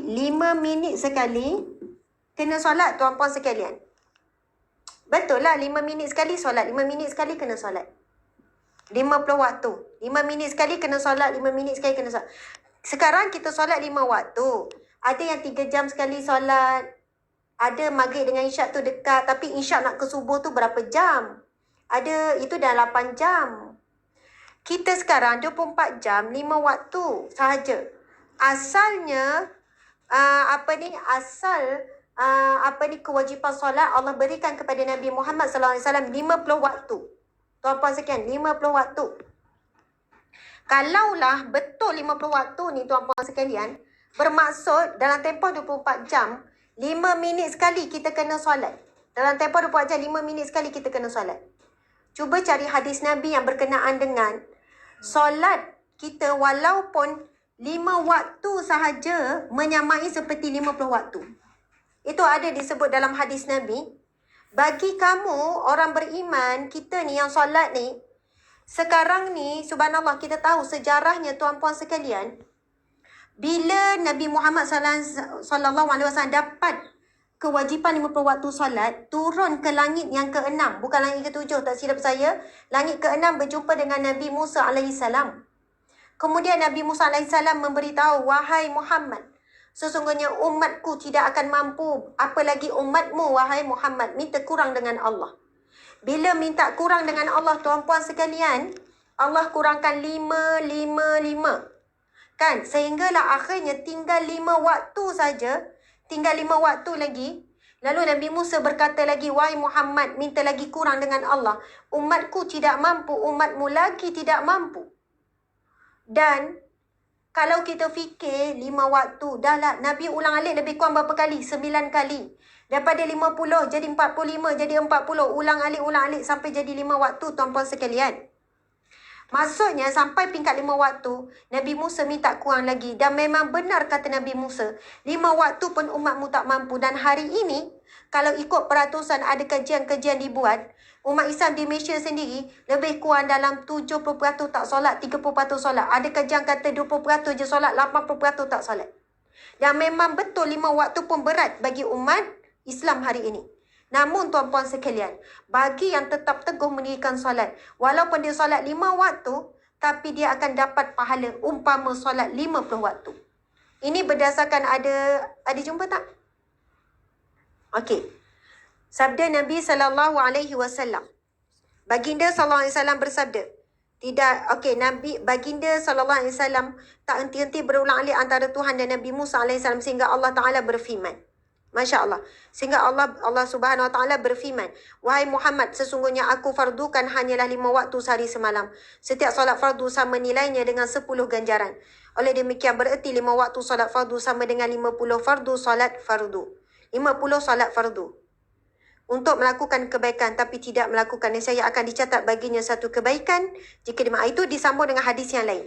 5 minit sekali kena solat, tuan-puan sekalian. Betul lah, 5 minit sekali solat, 5 minit sekali kena solat. 50 waktu. 5 minit sekali kena solat, 5 minit sekali kena solat. Sekarang kita solat 5 waktu. Ada yang 3 jam sekali solat. Ada maghrib dengan isyak tu dekat, tapi isyak nak ke subuh tu berapa jam? Ada, itu dah 8 jam. Kita sekarang 24 jam, 5 waktu sahaja. Asalnya, kewajipan solat Allah berikan kepada Nabi Muhammad SAW 50 waktu. Tuan-puan sekalian, 50 waktu. Kalaulah betul 50 waktu ni tuan-puan sekalian, bermaksud dalam tempoh 24 jam, 5 minit sekali kita kena solat. Dalam tempoh 24 jam, 5 minit sekali kita kena solat. Cuba cari hadis Nabi yang berkenaan dengan solat kita walaupun 5 waktu sahaja menyamai seperti 50 waktu. Itu ada disebut dalam hadis Nabi. Bagi kamu orang beriman, kita ni yang solat ni, sekarang ni subhanallah kita tahu sejarahnya tuan-puan sekalian. Bila Nabi Muhammad SAW dapat kewajipan 50 waktu solat, turun ke langit yang ke-6, bukan langit ke-7, tak silap saya. Langit ke-6 berjumpa dengan Nabi Musa AS. Kemudian Nabi Musa AS memberitahu, wahai Muhammad, sesungguhnya umatku tidak akan mampu, apalagi umatmu wahai Muhammad, minta kurang dengan Allah. Bila minta kurang dengan Allah, tuan-puan sekalian, Allah kurangkan 5, 5, 5. Kan? Sehinggalah akhirnya tinggal 5 waktu saja. Tinggal 5 waktu lagi. Lalu Nabi Musa berkata lagi, wahai Muhammad, minta lagi kurang dengan Allah. Umatku tidak mampu, umatmu lagi tidak mampu. Dan kalau kita fikir 5 waktu, dah lah Nabi ulang alik lebih kurang berapa kali? 9 kali. Daripada 50 jadi 45, jadi 40. Ulang alik sampai jadi 5 waktu, tuan-puan sekalian. Maksudnya sampai peringkat 5 waktu, Nabi Musa minta kurang lagi. Dan memang benar kata Nabi Musa, 5 waktu pun umatmu tak mampu. Dan hari ini, kalau ikut peratusan ada kajian-kajian dibuat, umat Islam di Malaysia sendiri, lebih kurang dalam 70% tak solat, 30% solat. Ada kajian kata 20% je solat, 80% tak solat. Dan memang betul 5 waktu pun berat bagi umat Islam hari ini. Namun tuan-puan sekalian, bagi yang tetap teguh mendirikan solat, walaupun dia solat 5 waktu, tapi dia akan dapat pahala umpama solat 50 waktu. Ini berdasarkan ada jumpa tak? Okey. Sabda Nabi SAW. Baginda SAW bersabda. Baginda SAW tak henti-henti berulang alik antara Tuhan dan Nabi Musa AS sehingga Allah Ta'ala berfirman. Masya Allah. Sehingga Allah Subhanahu Wa Ta'ala berfirman, wahai Muhammad, sesungguhnya aku fardukan hanyalah 5 waktu sehari semalam. Setiap solat fardu sama nilainya dengan 10 ganjaran. Oleh demikian bererti 5 waktu solat fardu sama dengan 50 fardu solat fardu. 50 solat fardu. Untuk melakukan kebaikan tapi tidak melakukan, nescaya akan dicatat baginya satu kebaikan jika itu disambung dengan hadis yang lain.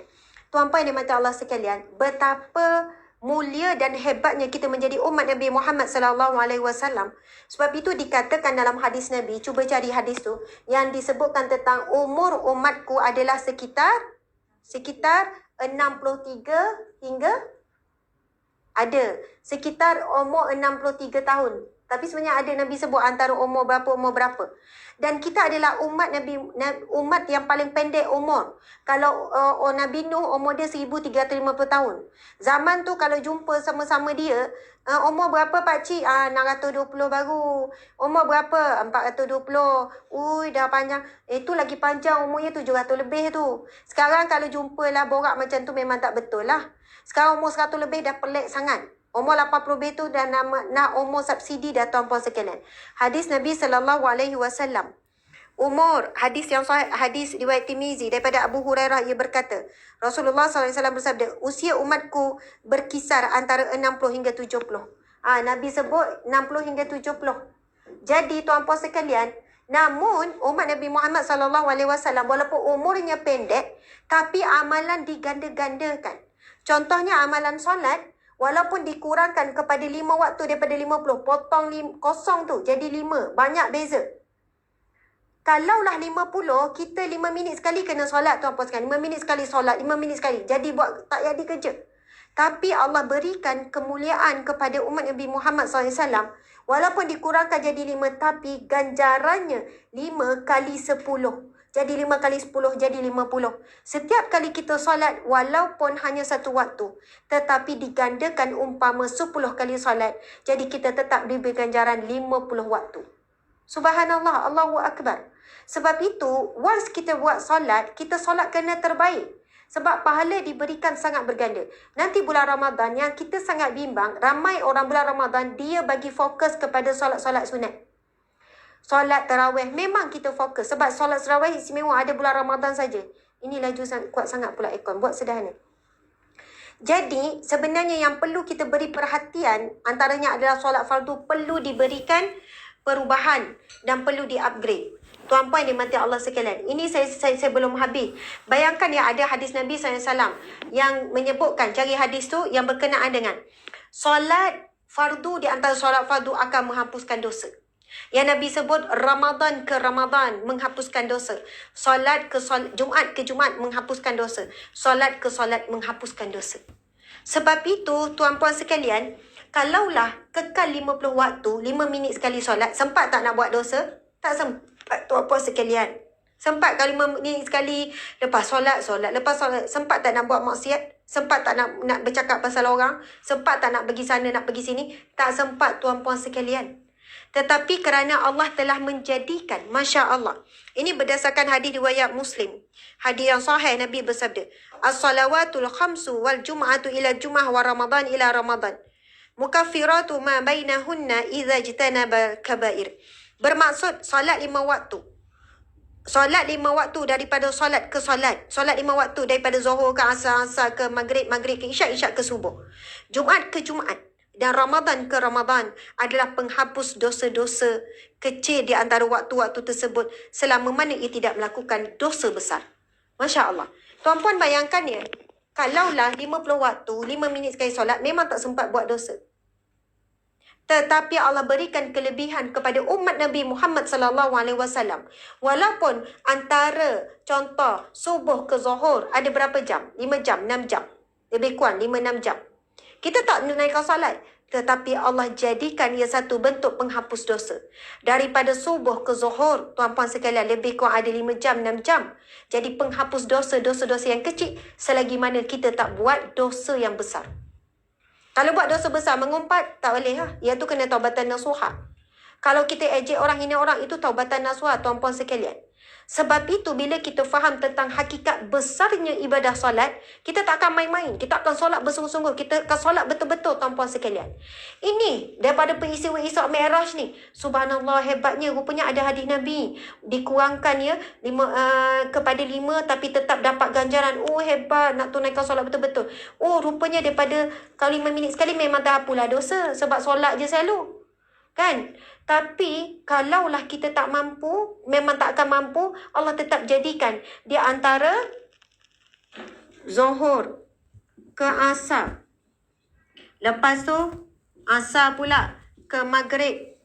Tuan-puan yang dimati Allah sekalian, betapa mulia dan hebatnya kita menjadi umat Nabi Muhammad SAW. Sebab itu dikatakan dalam hadis Nabi, cuba cari hadis tu, yang disebutkan tentang umur umatku adalah sekitar 63 hingga sekitar umur 63 tahun. Tapi sebenarnya ada Nabi sebut antara umur berapa. Dan kita adalah umat yang paling pendek umur. Kalau Nabi Nuh umur dia 1350 tahun. Zaman tu kalau jumpa sama-sama dia, umur berapa pakcik? 620 baru. Umur berapa? 420. Ui, dah panjang. Itu lagi panjang umurnya 700 lebih tu. Sekarang kalau jumpalah borak macam tu memang tak betul lah. Sekarang umur 100 lebih dah pelik sangat. Umur 80 lebih tu dah nak umur subsidi dah, tuan-puan sekalian. Hadis Nabi SAW. Hadis yang sahih, hadis riwayat Tirmizi daripada Abu Hurairah, ia berkata, Rasulullah SAW bersabda, usia umatku berkisar antara 60 hingga 70. Nabi sebut 60 hingga 70. Jadi tuan-puan sekalian, namun umat Nabi Muhammad SAW walaupun umurnya pendek, tapi amalan diganda-gandakan. Contohnya amalan solat, walaupun dikurangkan kepada 5 waktu daripada 50, potong kosong tu jadi 5, banyak beza. Kalaulah 50, kita 5 minit sekali kena solat, tuan-puan sekalian. 5 minit sekali solat, 5 minit sekali. Jadi buat tak jadi kerja. Tapi Allah berikan kemuliaan kepada umat Nabi Muhammad SAW. Walaupun dikurangkan jadi 5, tapi ganjarannya 5 kali 10. Jadi 5 kali 10 jadi 50. Setiap kali kita solat, walaupun hanya satu waktu, tetapi digandakan umpama 10 kali solat. Jadi kita tetap diberi ganjaran 50 waktu. Subhanallah, Allahu Akbar. Sebab itu, once kita buat solat, kita solat kena terbaik. Sebab pahala diberikan sangat berganda. Nanti bulan Ramadan yang kita sangat bimbang, ramai orang bulan Ramadan, dia bagi fokus kepada solat-solat sunat. Solat tarawih, memang kita fokus. Sebab solat tarawih istimewa ada bulan Ramadan saja. Ini laju kuat sangat pula aircon. Buat sederhana. Jadi, sebenarnya yang perlu kita beri perhatian, antaranya adalah solat fardu perlu diberikan perubahan dan perlu di-upgrade. Tuan-puan dimati Allah sekalian. Ini saya belum habis. Bayangkan ya ada hadis Nabi SAW yang menyebutkan, cari hadis tu yang berkenaan dengan solat fardu di antara solat fardu akan menghapuskan dosa. Yang Nabi sebut Ramadan ke Ramadan menghapuskan dosa. Solat ke solat, Jumaat ke Jumaat menghapuskan dosa. Solat ke solat menghapuskan dosa. Sebab itu tuan-puan sekalian, kalaulah kekal 50 waktu, 5 minit sekali solat, sempat tak nak buat dosa? Tak sempat tuan-puan sekalian. Sempat kalau 5 minit sekali lepas solat, lepas solat, sempat tak nak buat maksiat? Sempat tak nak bercakap pasal orang? Sempat tak nak pergi sana, nak pergi sini? Tak sempat tuan-puan sekalian. Tetapi kerana Allah telah menjadikan, Masya Allah. Ini berdasarkan hadis riwayat Muslim. Hadis yang sahih, Nabi bersabda, As-salawatul khamsu wal jum'atu ila jum'ah wa Ramadan ila Ramadan. Mukaffiratu ma bainahunna idza jitanaba kabair. Bermaksud solat 5 waktu. Solat 5 waktu daripada solat ke solat. Solat 5 waktu daripada Zuhur ke Asar, Asar ke Maghrib, Maghrib ke Isyak, Isyak ke Subuh. Jumaat ke Jumaat. Dan Ramadan ke Ramadan adalah penghapus dosa-dosa kecil di antara waktu-waktu tersebut selama mana ia tidak melakukan dosa besar. Masya Allah. Tuan-puan bayangkan ya, kalaulah 50 waktu, 5 minit sekali solat, memang tak sempat buat dosa. Tetapi Allah berikan kelebihan kepada umat Nabi Muhammad SAW. Walaupun antara contoh subuh ke zuhur ada berapa jam? 5 jam, 6 jam. Lebih kurang 5-6 jam. Kita tak menunaikan solat. Tetapi Allah jadikan ia satu bentuk penghapus dosa. Daripada subuh ke zuhur, tuan-puan sekalian, lebih kurang ada 5 jam, 6 jam. Jadi penghapus dosa-dosa yang kecil selagi mana kita tak buat dosa yang besar. Kalau buat dosa besar, mengumpat, tak boleh lah. Ia tu kena taubatan nasuha. Kalau kita ejek orang, hina orang, itu taubatan nasuha, tuan-puan sekalian. Sebab itu, bila kita faham tentang hakikat besarnya ibadah solat, kita tak akan main-main. Kita akan solat bersungguh-sungguh. Kita akan solat betul-betul, tuan-puan sekalian. Ini, daripada peristiwa Isra' Mi'raj ni. Subhanallah, hebatnya. Rupanya ada hadis Nabi. Dikurangkan ya, kepada 5, tapi tetap dapat ganjaran. Oh, hebat. Nak tunaikan solat betul-betul. Oh, rupanya daripada kalau 5 minit sekali memang tak apalah dosa. Sebab solat je selalu. Kan? Tapi kalaulah kita tak mampu, memang tak akan mampu, Allah tetap jadikan di antara Zuhur ke Asar. Lepas tu Asar pula ke Maghrib.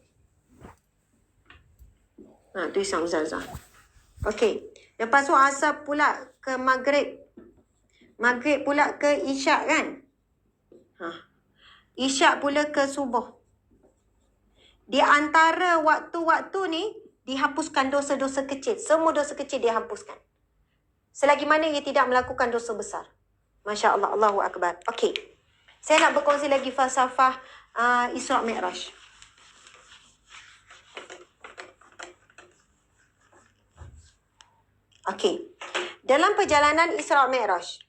Tu isang Zazah. Okey. Lepas tu Asar pula ke Maghrib. Maghrib pula ke Isyak kan? Isyak pula ke Subuh. Di antara waktu-waktu ni, dihapuskan dosa-dosa kecil. Semua dosa kecil dihapuskan. Selagi mana ia tidak melakukan dosa besar. Masya Allah, Allahu Akbar. Okey. Saya nak berkongsi lagi falsafah Isra' Mi'raj. Okey. Dalam perjalanan Isra' Mi'raj.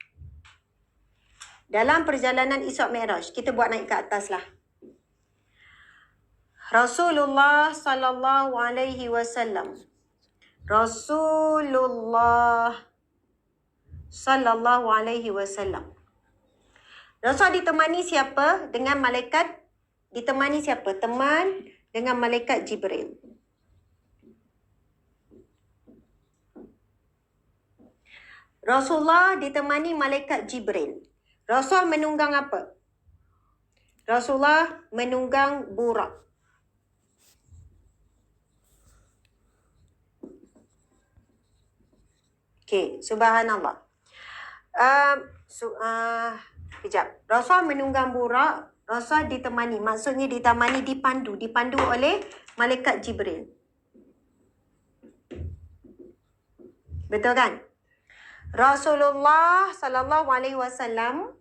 Kita buat naik ke atas lah. Rasulullah sallallahu alaihi wasallam. Rasulullah sallallahu alaihi wasallam. Rasul ditemani siapa? Dengan malaikat. Ditemani siapa? Teman dengan malaikat Jibril. Rasulullah ditemani malaikat Jibril. Rasul menunggang apa? Rasulullah menunggang burak. Okey, subhanallah. Kejap. Rasul menunggang burak, Rasul ditemani. Maksudnya ditemani, dipandu. Dipandu oleh malaikat Jibril. Betul kan? Rasulullah sallallahu alaihi wasallam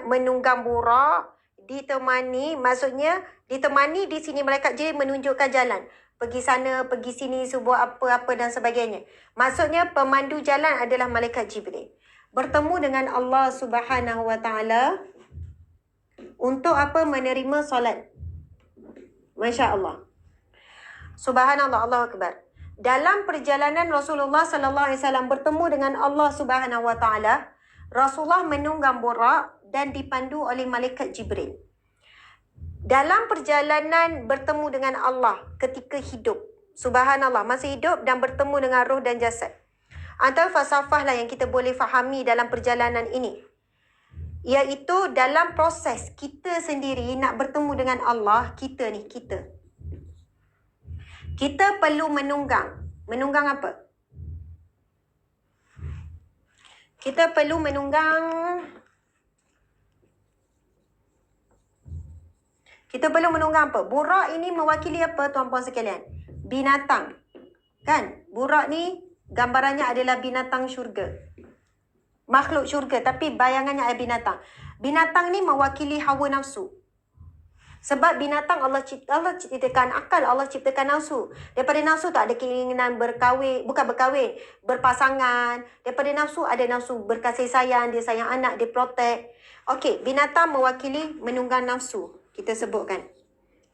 menunggang burak, ditemani, maksudnya ditemani di sini malaikat Jibril menunjukkan jalan. Pergi sana, pergi sini, sebuah apa-apa dan sebagainya. Maksudnya pemandu jalan adalah malaikat Jibril. Bertemu dengan Allah Subhanahu wa taala untuk apa? Menerima solat. Masya Allah. Subhanallah, Allahu Akbar. Dalam perjalanan Rasulullah sallallahu alaihi wasallam bertemu dengan Allah Subhanahu wa taala, Rasulullah menunggang burak dan dipandu oleh malaikat Jibril. Dalam perjalanan bertemu dengan Allah ketika hidup, subhanallah, masih hidup dan bertemu dengan roh dan jasad. Antara falsafah lah yang kita boleh fahami dalam perjalanan ini, iaitu dalam proses kita sendiri nak bertemu dengan Allah, kita perlu menunggang. Menunggang apa? Kita perlu menunggang. Kita perlu menunggang apa? Burak ini mewakili apa, tuan-puan sekalian? Binatang. Kan? Burak ni gambarannya adalah binatang syurga. Makhluk syurga, tapi bayangannya adalah binatang. Binatang ni mewakili hawa nafsu. Sebab binatang Allah ciptakan akal, Allah ciptakan nafsu. Daripada nafsu tak ada keinginan berkahwin, bukan berkahwin, berpasangan. Daripada nafsu ada nafsu berkasih sayang, dia sayang anak, dia protect. Okey, binatang mewakili menunggang nafsu. Kita sebutkan.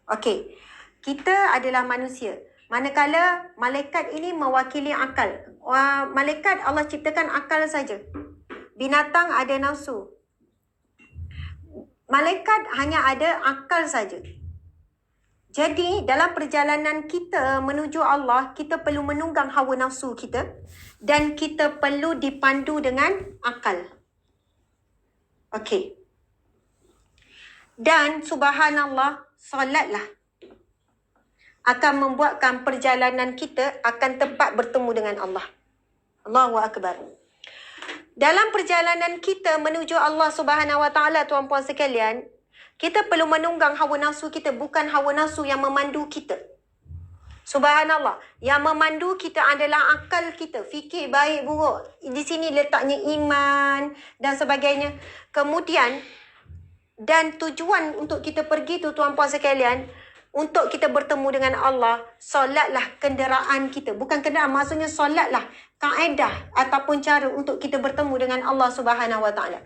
Okey, kita adalah manusia. Manakala malaikat ini mewakili akal. Malaikat Allah ciptakan akal saja. Binatang ada nafsu. Malaikat hanya ada akal saja. Jadi dalam perjalanan kita menuju Allah, kita perlu menunggang hawa nafsu kita dan kita perlu dipandu dengan akal. Okey. Dan subhanallah, solatlah akan membuatkan perjalanan kita akan tepat bertemu dengan Allah. Allahu Akbar. Dalam perjalanan kita menuju Allah Subhanahu wa taala, tuan-puan sekalian, kita perlu menunggang hawa nafsu kita, bukan hawa nafsu yang memandu kita. Subhanallah, yang memandu kita adalah akal kita, fikir baik buruk. Di sini letaknya iman dan sebagainya. Kemudian dan tujuan untuk kita pergi tu, tuan-puan sekalian, untuk kita bertemu dengan Allah, solatlah kenderaan kita. Bukan kenderaan, maksudnya solatlah kaedah ataupun cara untuk kita bertemu dengan Allah Subhanahu wa taala.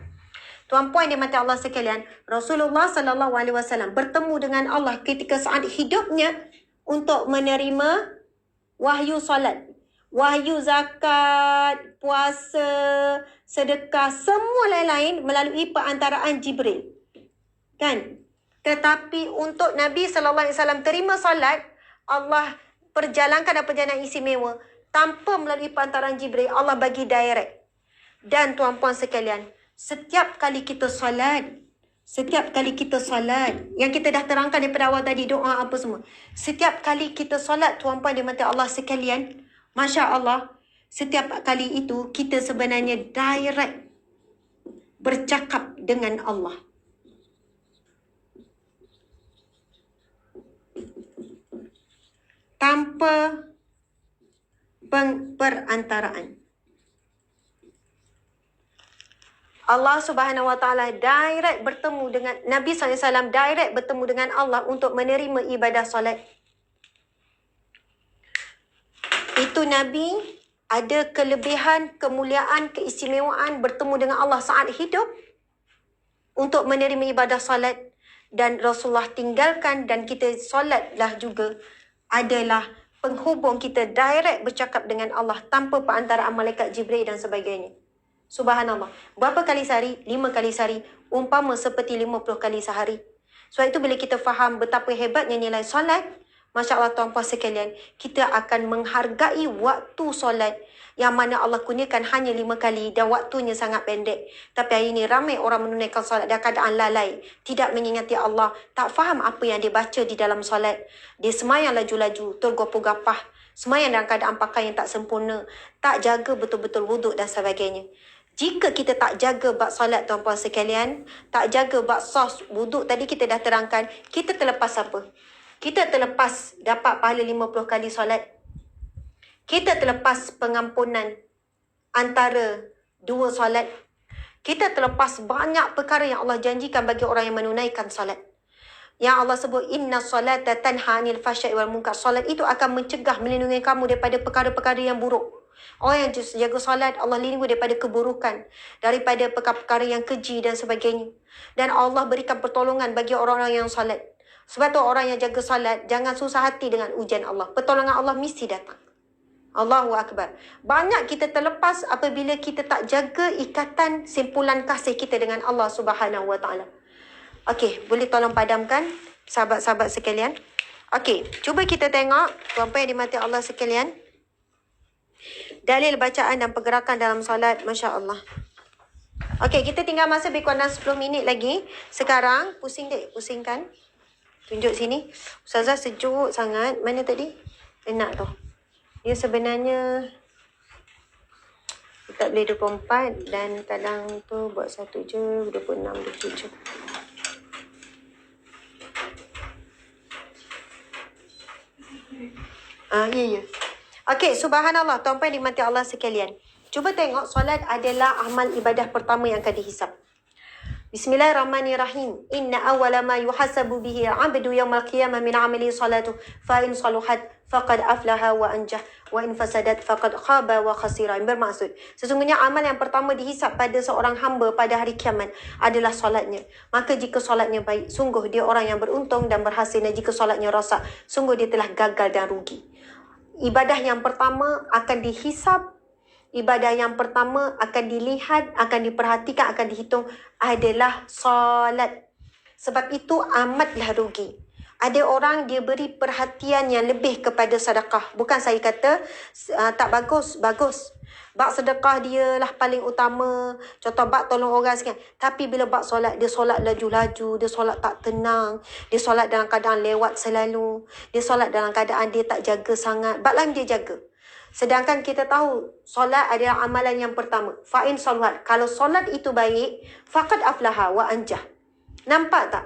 Tuan-puan yang mati Allah sekalian, Rasulullah sallallahu alaihi wasallam bertemu dengan Allah ketika saat hidupnya untuk menerima wahyu solat, wahyu zakat, puasa, sedekah, semua lain-lain melalui perantaraan Jibril. Kan? Tetapi untuk Nabi sallallahu alaihi wasallam terima solat, Allah perjalankan perjalanan istimewa tanpa melalui perantaraan Jibril. Allah bagi direct. Dan tuan-puan sekalian, setiap kali kita solat, yang kita dah terangkan daripada awal tadi, doa apa semua, setiap kali kita solat, tuan-puan dimati Allah sekalian, Masya Allah, setiap kali itu kita sebenarnya direct bercakap dengan Allah. Tanpa perantaraan. Allah Subhanahu wa taala direct bertemu dengan Nabi SAW, direct bertemu dengan Allah untuk menerima ibadah solat. Itu Nabi ada kelebihan, kemuliaan, keistimewaan bertemu dengan Allah saat hidup untuk menerima ibadah solat. Dan Rasulullah tinggalkan dan kita solatlah juga adalah penghubung kita direct bercakap dengan Allah tanpa perantaraan malaikat Jibril dan sebagainya. Subhanallah. Berapa kali sehari? 5 kali sehari. Umpama seperti 50 kali sehari. Sebab itu bila kita faham betapa hebatnya nilai solat, Masya Allah tuan-puan sekalian, kita akan menghargai waktu solat yang mana Allah kurniakan hanya 5 kali dan waktunya sangat pendek. Tapi hari ini ramai orang menunaikan solat dalam keadaan lalai, tidak mengingati Allah, tak faham apa yang dia baca di dalam solat. Dia semayang laju-laju, tergopoh-gapah, semayang dalam keadaan pakaian yang tak sempurna, tak jaga betul-betul wuduk dan sebagainya. Jika kita tak jaga bab solat tuan-puan sekalian, tak jaga bab sah wuduk tadi kita dah terangkan, kita terlepas apa? Kita terlepas dapat pahala 50 kali solat. Kita terlepas pengampunan antara 2 solat. Kita terlepas banyak perkara yang Allah janjikan bagi orang yang menunaikan solat. Yang Allah sebut, inna solata tanha anil fahsya'i wal munkar. Solat itu akan mencegah, melindungi kamu daripada perkara-perkara yang buruk. Orang yang jaga solat, Allah lindungi daripada keburukan, daripada perkara-perkara yang keji dan sebagainya. Dan Allah berikan pertolongan bagi orang-orang yang solat. Sebab tu orang yang jaga solat, jangan susah hati dengan ujian Allah. Pertolongan Allah mesti datang. Allahu Akbar. Banyak kita terlepas apabila kita tak jaga ikatan simpulan kasih kita dengan Allah Subhanahu Wa Taala. Okey, boleh tolong padamkan sahabat-sahabat sekalian. Okey, cuba kita tengok tuan-puan yang dimati Allah sekalian. Dalil bacaan dan pergerakan dalam solat, masya-Allah. Okey, kita tinggal masa lebih kurang 10 minit lagi. Sekarang pusingkan. Tunjuk sini. Ustazah sejuk sangat. Mana tadi? Enak tu. Dia sebenarnya tak boleh 24 dan kadang tu buat 1 je, 26, 27. Ya. Okey, subhanallah tuan-puan dimati Allah sekalian. Cuba tengok solat adalah amal ibadah pertama yang akan dihisap. Bismillahirrahmanirrahim. Inna awwala ma yuhasabu bihi 'abdu yawmal qiyamah min 'amali salatu fa in saluhat faqad aflaha wa anjah wa in fasadat faqad khaba wa khasira. Bermaksud, sesungguhnya amal yang pertama dihisap pada seorang hamba pada hari kiamat adalah solatnya. Maka jika solatnya baik, sungguh dia orang yang beruntung dan berhasil, dan jika solatnya rosak, sungguh dia telah gagal dan rugi. Ibadah yang pertama akan dihisap, ibadah yang pertama akan dilihat, akan diperhatikan, akan dihitung adalah solat. Sebab itu amatlah rugi. Ada orang dia beri perhatian yang lebih kepada sedekah. Bukan saya kata tak bagus, bagus. Bab sedekah dia lah paling utama. Contoh bab tolong orang sikit. Tapi bila bab solat, dia solat laju-laju. Dia solat tak tenang. Dia solat dalam keadaan lewat selalu. Dia solat dalam keadaan dia tak jaga sangat. Bab lain dia jaga. Sedangkan kita tahu solat adalah amalan yang pertama. Fa'in solat. Kalau solat itu baik, faqad aflaha wa anjah. Nampak tak?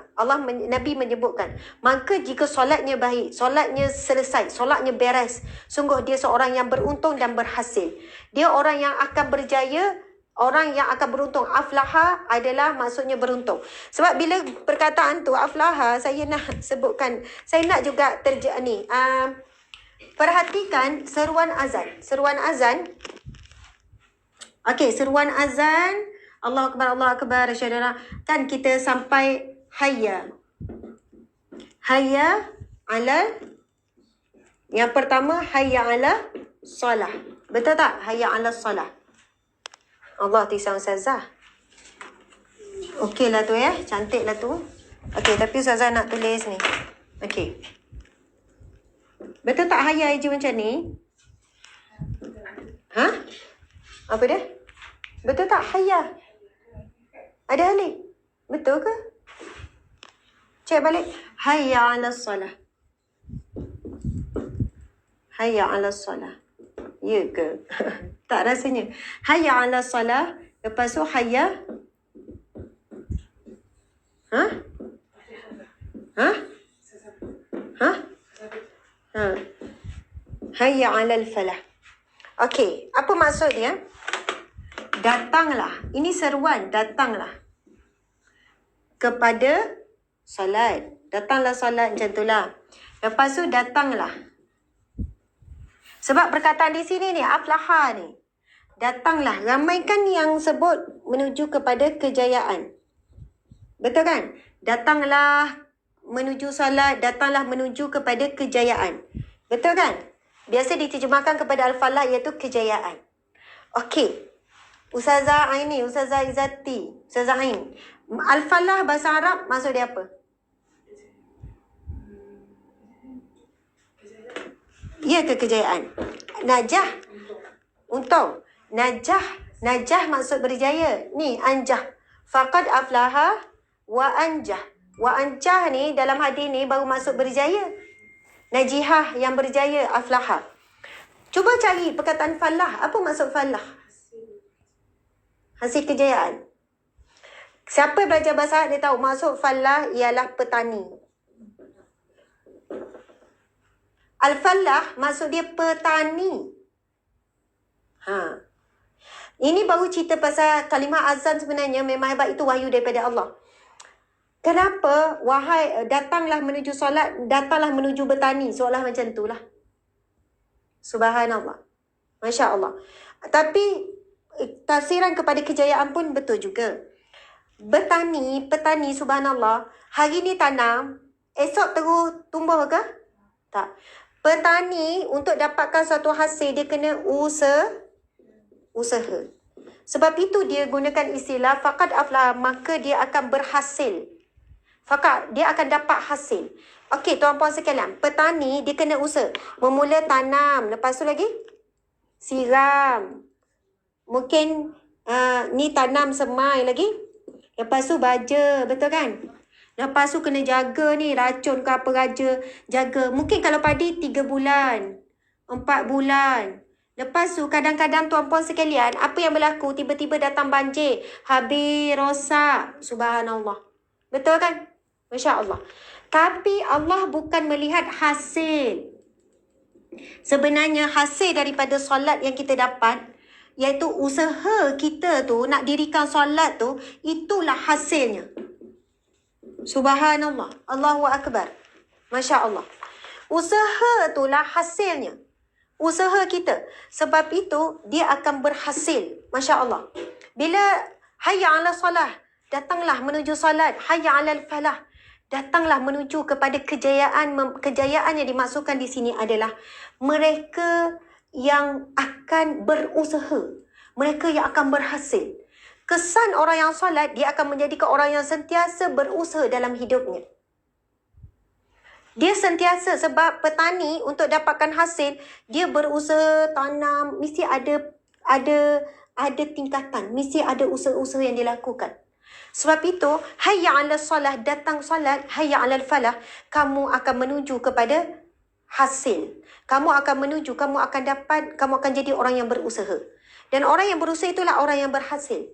Nabi menyebutkan, maka jika solatnya baik, solatnya selesai, solatnya beres, sungguh dia seorang yang beruntung dan berhasil. Dia orang yang akan berjaya, orang yang akan beruntung. Aflaha adalah maksudnya beruntung. Sebab bila perkataan tu aflaha, saya nak sebutkan, saya nak juga perhatikan seruan azan. Seruan azan. Okey, seruan azan. Allahu Akbar, Allahu Akbar, asyhadu. Kan kita sampai hayya. Hayya ala. Yang pertama hayya ala solah. Betul tak? Hayya ala solah. Allah tisang Ustazah. Okey lah tu ya. Cantik lah tu. Okey, tapi Ustazah nak tulis ni. Okey. Betul tak hayya je macam ni? Ha? Apa dia? Betul tak hayya? Ada alif? Betul ke? Cek balik. Hayya ala salah. Hayya ala salah. Ya ke? Tak rasanya. Hayya ala salah. Lepas tu hayya. Ha? Ha? Ha? Ha. Hayya ala falah. Okey, apa maksud dia? Datanglah. Ini seruan, datanglah kepada solat. Datanglah solat, macam itulah. Lepas tu datanglah. Sebab perkataan di sini ni, aflaha ni. Datanglah. Ramaikan yang sebut menuju kepada kejayaan. Betul kan? Datanglah menuju solat, datanglah menuju kepada kejayaan. Betul kan? Biasa diterjemahkan kepada al-falah iaitu kejayaan. Okey. Ustazah Aini, Ustazah Izzati, Ustazah Ain. Al-falah bahasa Arab maksud dia apa? Ya ke kejayaan? Najah. Untung. Najah maksud berjaya. Ni anjah. Faqad aflaha wa anjah. Wa anjah ni dalam hadis ni baru maksud berjaya. Najihah yang berjaya, aflaha. Cuba cari perkataan falah. Apa maksud falah? Hasil kejayaan. Siapa belajar bahasa Arab dia tahu maksud fallah ialah petani. Al-fallah maksud dia petani. Ini baru cerita pasal kalimah azan sebenarnya memang hebat, itu wahyu daripada Allah. Kenapa? Wahai datanglah menuju solat, datanglah menuju bertani. Seolah macam itulah. Subhanallah. Masya Allah. Tapi tafsiran kepada kejayaan pun betul juga. Bertani, petani, subhanallah. Hari ni tanam, esok terus tumbuh ke? Tak. Petani untuk dapatkan satu hasil, dia kena usaha. Sebab itu dia gunakan istilah faqad aflah, maka dia akan berhasil. Faqad, dia akan dapat hasil. Okey, tuan-puan sekalian, petani dia kena usaha. Memula tanam, lepas tu lagi siram. Mungkin ni tanam semai lagi. Lepas tu baja, betul kan? Lepas tu kena jaga ni, racun ke apa jaga. Mungkin kalau padi 3 bulan, 4 bulan. Lepas tu kadang-kadang tuan-puan sekalian, apa yang berlaku? Tiba-tiba datang banjir. Habis, rosak. Subhanallah. Betul kan? Masya Allah. Tapi Allah bukan melihat hasil. Sebenarnya hasil daripada solat yang kita dapat, iaitu usaha kita tu nak dirikan solat tu, itulah hasilnya. Subhanallah. Allahu Akbar. Masya Allah. Usaha itulah hasilnya. Usaha kita. Sebab itu, dia akan berhasil. Masya Allah. Bila hayya ala salah, datanglah menuju solat. Hayya ala falah. Datanglah menuju kepada kejayaan. Kejayaan yang dimaksudkan di sini adalah mereka yang akan berusaha. Mereka yang akan berhasil. Kesan orang yang solat, dia akan menjadikan orang yang sentiasa berusaha dalam hidupnya. Dia sentiasa, sebab petani untuk dapatkan hasil, dia berusaha tanam, mesti ada tingkatan, mesti ada usaha-usaha yang dilakukan. Sebab itu, hayya 'ala solah, datang solat, hayya 'ala falah, kamu akan menuju kepada hasil. Kamu akan jadi orang yang berusaha. Dan orang yang berusaha itulah orang yang berhasil.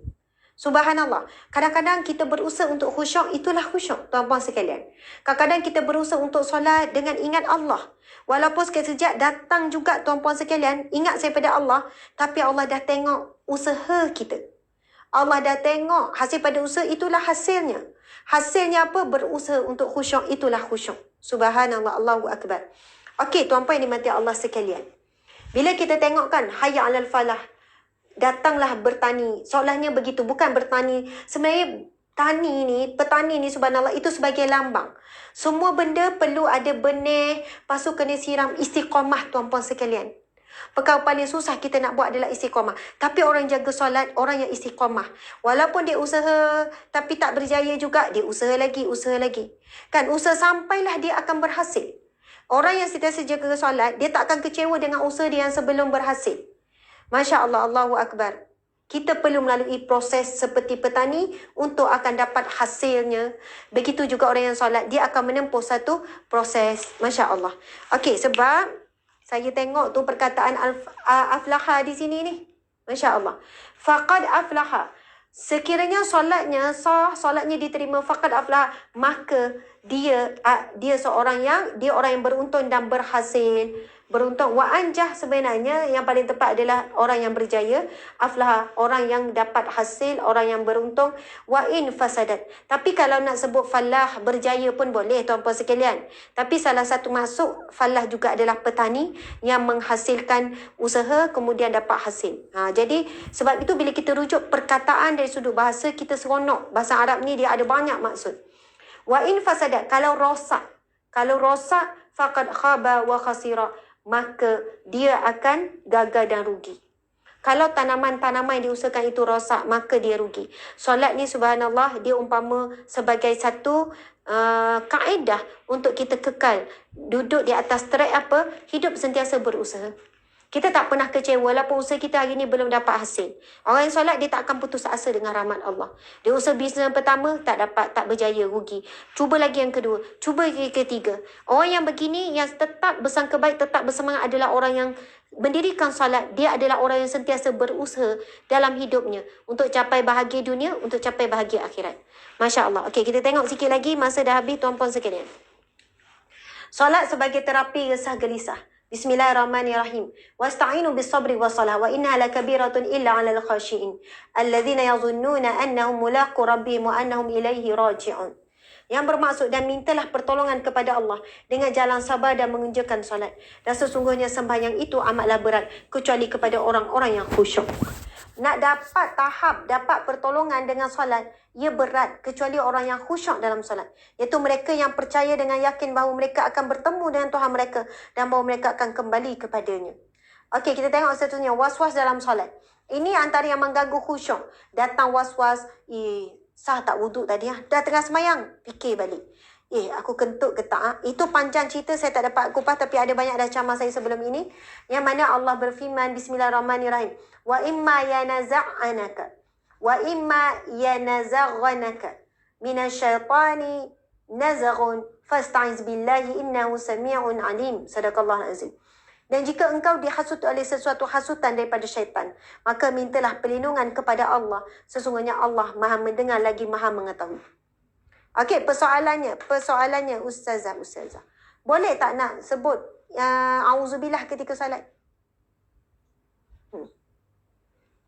Subhanallah. Kadang-kadang kita berusaha untuk khusyuk, itulah khusyuk, tuan-puan sekalian. Kadang-kadang kita berusaha untuk solat dengan ingat Allah. Walaupun sekejap datang juga tuan-puan sekalian, ingat saya pada Allah, tapi Allah dah tengok usaha kita. Allah dah tengok hasil pada usaha, itulah hasilnya. Hasilnya apa? Berusaha untuk khusyuk, itulah khusyuk. Subhanallah, Allahu Akbar. Okey, tuan-puan yang dimati Allah sekalian. Bila kita tengok kan, hayya 'alal falah, datanglah bertani. Seolahnya begitu, bukan bertani. Sebenarnya petani ni subhanallah, itu sebagai lambang. Semua benda perlu ada benih, lepas tu kena siram, istiqamah tuan-puan sekalian. Perkara paling susah kita nak buat adalah istiqamah. Tapi orang jaga solat, orang yang istiqamah. Walaupun dia usaha, tapi tak berjaya juga, dia usaha lagi. Kan, usaha sampailah dia akan berhasil. Orang yang sentiasa jaga solat, dia tak akan kecewa dengan usaha dia yang sebelum berhasil. Masya Allah, Allahu Akbar. Kita perlu melalui proses seperti petani untuk akan dapat hasilnya. Begitu juga orang yang solat, dia akan menempuh satu proses. Masya Allah. Okey, sebab saya tengok tu perkataan aflaha di sini ni. Masya Allah. Faqad aflaha. Sekiranya solatnya sah, solatnya diterima, faqad aflaha, maka dia orang yang beruntung dan berhasil. Beruntung. Wa anjah, sebenarnya yang paling tepat adalah orang yang berjaya. Aflah, orang yang dapat hasil, orang yang beruntung. Wa in fasadat. Tapi kalau nak sebut falah, berjaya pun boleh tuan-puan sekalian. Tapi salah satu masuk falah juga adalah petani yang menghasilkan usaha kemudian dapat hasil. Jadi sebab itu bila kita rujuk perkataan dari sudut bahasa, kita seronok. Bahasa Arab ni dia ada banyak maksud. Wa in fasadat, kalau rosak faqad khaba wa khasira, maka dia akan gagal dan rugi. Kalau tanaman-tanaman yang diusahakan itu rosak, maka dia rugi. Solat ni subhanallah, dia umpama sebagai satu kaedah untuk kita kekal duduk di atas track apa? Hidup sentiasa berusaha. Kita tak pernah kecewa walaupun usaha kita hari ni belum dapat hasil. Orang yang solat, dia tak akan putus asa dengan rahmat Allah. Dia usaha bisnes yang pertama, tak dapat, tak berjaya, rugi. Cuba lagi yang kedua, cuba yang ketiga. Orang yang begini, yang tetap bersangka baik, tetap bersemangat adalah orang yang mendirikan solat. Dia adalah orang yang sentiasa berusaha dalam hidupnya untuk capai bahagia dunia, untuk capai bahagia akhirat. Masya Allah. Okey, kita tengok sikit lagi. Masa dah habis, tuan-puan sekalian. Solat sebagai terapi resah gelisah. Bismillahirrahmanirrahim. Wasta'inu bis-sabri was-salah wa innaha lakabiratun illa 'alal khashi'in alladhina yadhunnuna annahum mulaqu rabbihim wa annahum ilaihi raji'un. Yang bermaksud, dan mintalah pertolongan kepada Allah dengan jalan sabar dan mengerjakan solat. Dan sesungguhnya sembahyang itu amatlah berat kecuali kepada orang-orang yang khusyuk. Nak dapat tahap, dapat pertolongan dengan solat, ia berat kecuali orang yang khusyuk dalam solat. Iaitu mereka yang percaya dengan yakin bahawa mereka akan bertemu dengan Tuhan mereka dan bahawa mereka akan kembali kepadanya. Okey, kita tengok seterusnya. Was-was dalam solat. Ini antara yang mengganggu khusyuk. Datang was-was, sah tak wuduk tadi? Dah tengah semayang, fikir balik. Aku kentut ke tak? Itu panjang cerita, saya tak dapat kupas, tapi ada banyak dah camah saya sebelum ini. Yang mana Allah berfirman, Bismillahirrahmanirrahim. Wa imma yanazaghanaka minasyaitani nazaghun fasta'iz billahi innahu sami'un alim. Sadaqallahul azim. Dan jika engkau dihasut oleh sesuatu hasutan daripada syaitan, maka mintalah perlindungan kepada Allah. Sesungguhnya Allah Maha mendengar lagi Maha mengetahui. Okey, persoalannya Ustazah. Boleh tak nak sebut auzubillah ketika salat?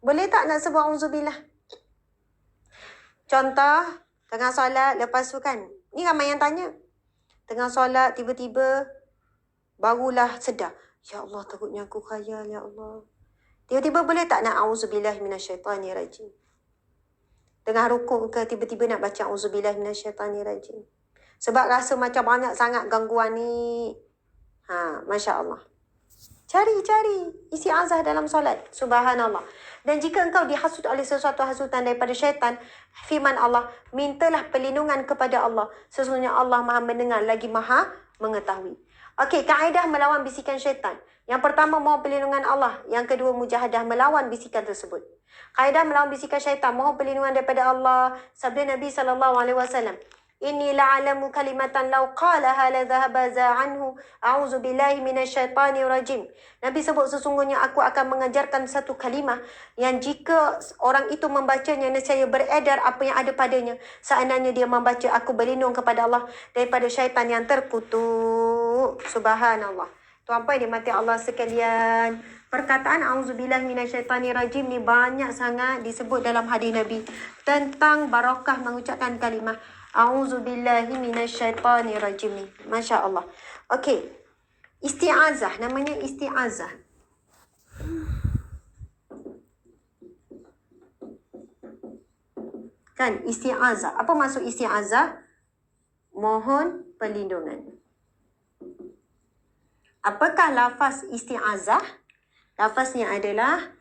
Boleh tak nak sebut auzubillah? Contoh, tengah solat, lepas tu kan, ni ramai yang tanya. Tengah solat, tiba-tiba, barulah sedar. Ya Allah, takutnya aku khayal, ya Allah. Tiba-tiba boleh tak nak auzubillah minasyaitanirrajim? Tengah rukuk ke, tiba-tiba nak baca auzubillah minasyaitanirrajim. Sebab rasa macam banyak sangat gangguan ni. Masya Allah. Cari isti'azah dalam solat. Subhanallah. Dan jika engkau dihasut oleh sesuatu hasutan daripada syaitan, firman Allah, mintalah perlindungan kepada Allah. Sesungguhnya Allah Maha mendengar lagi Maha mengetahui. Okey, kaedah melawan bisikan syaitan. Yang pertama, mohon perlindungan Allah. Yang kedua, mujahadah melawan bisikan tersebut. Kaedah melawan bisikan syaitan, mohon perlindungan daripada Allah. Sabda Nabi SAW. Inni la'alamu kalimatan law qalaha la dhahaba za'anhu a'udzu billahi minasyaitanir rajim. Nabi sebut, sesungguhnya aku akan mengajarkan satu kalimah yang jika orang itu membacanya, nescaya beredar apa yang ada padanya. Seandainya dia membaca, aku berlindung kepada Allah daripada syaitan yang terkutuk. Subhanallah. Tuan-puan dimati Allah sekalian, perkataan auzubillahi minasyaitanirrajim ni banyak sangat disebut dalam hadis Nabi tentang barakah mengucapkan kalimah auzubillahi minasyaitanirrajim ni. Masya Allah. Okey. Isti'azah, namanya isti'azah. Kan, isti'azah. Apa maksud isti'azah? Mohon perlindungan. Apakah lafaz isti'azah? Lafaznya adalah